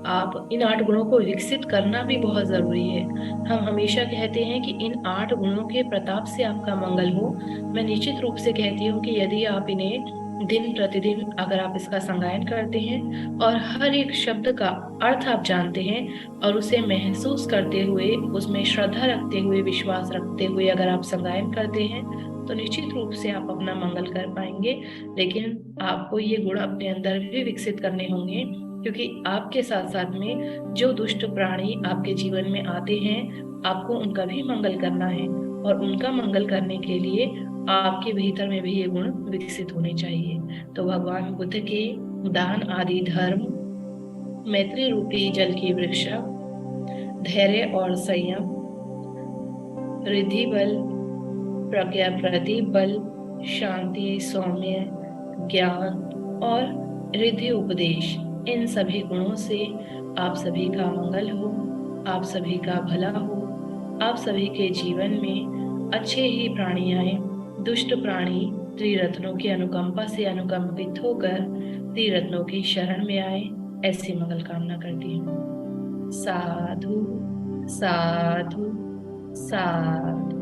आप इन 8 गुणों को विकसित करना भी बहुत जरूरी है। हम हमेशा कहते हैं कि इन 8 गुणों के प्रताप से आपका मंगल हो। मैं निश्चित रूप से कहती हूँ कि यदि आप इन्हें दिन प्रतिदिन अगर आप इसका संगायन करते हैं और हर एक शब्द का अर्थ आप जानते हैं और उसे महसूस करते हुए, उसमें श्रद्धा रखते हुए, विश्वास रखते हुए अगर आप संगायन करते हैं, तो निश्चित रूप से आप अपना मंगल कर पाएंगे। लेकिन आपको ये गुण अपने अंदर भी विकसित करने होंगे, क्योंकि आपके साथ साथ में जो दुष्ट प्राणी आपके जीवन में आते हैं, आपको उनका भी मंगल करना है, और उनका मंगल करने के लिए आपके भीतर में भी ये गुण विकसित होने चाहिए। तो भगवान बुद्ध के दान आदि धर्म, मैत्री रूपी जल की वृक्षा, धैर्य और संयम, रिद्धि बल, प्रज्ञा प्रति बल, शांति, सौम्य, ज्ञान और रिद्धि उपदेश, इन सभी गुणों से आप सभी का मंगल हो, आप सभी का भला हो, आप सभी के जीवन में अच्छे ही प्राणी आए। दुष्ट प्राणी त्रिरत्नों की अनुकंपा से अनुकंपित होकर त्रिरत्नों की शरण में आए, ऐसी मंगल कामना करती हूँ। साधु साधु साधु।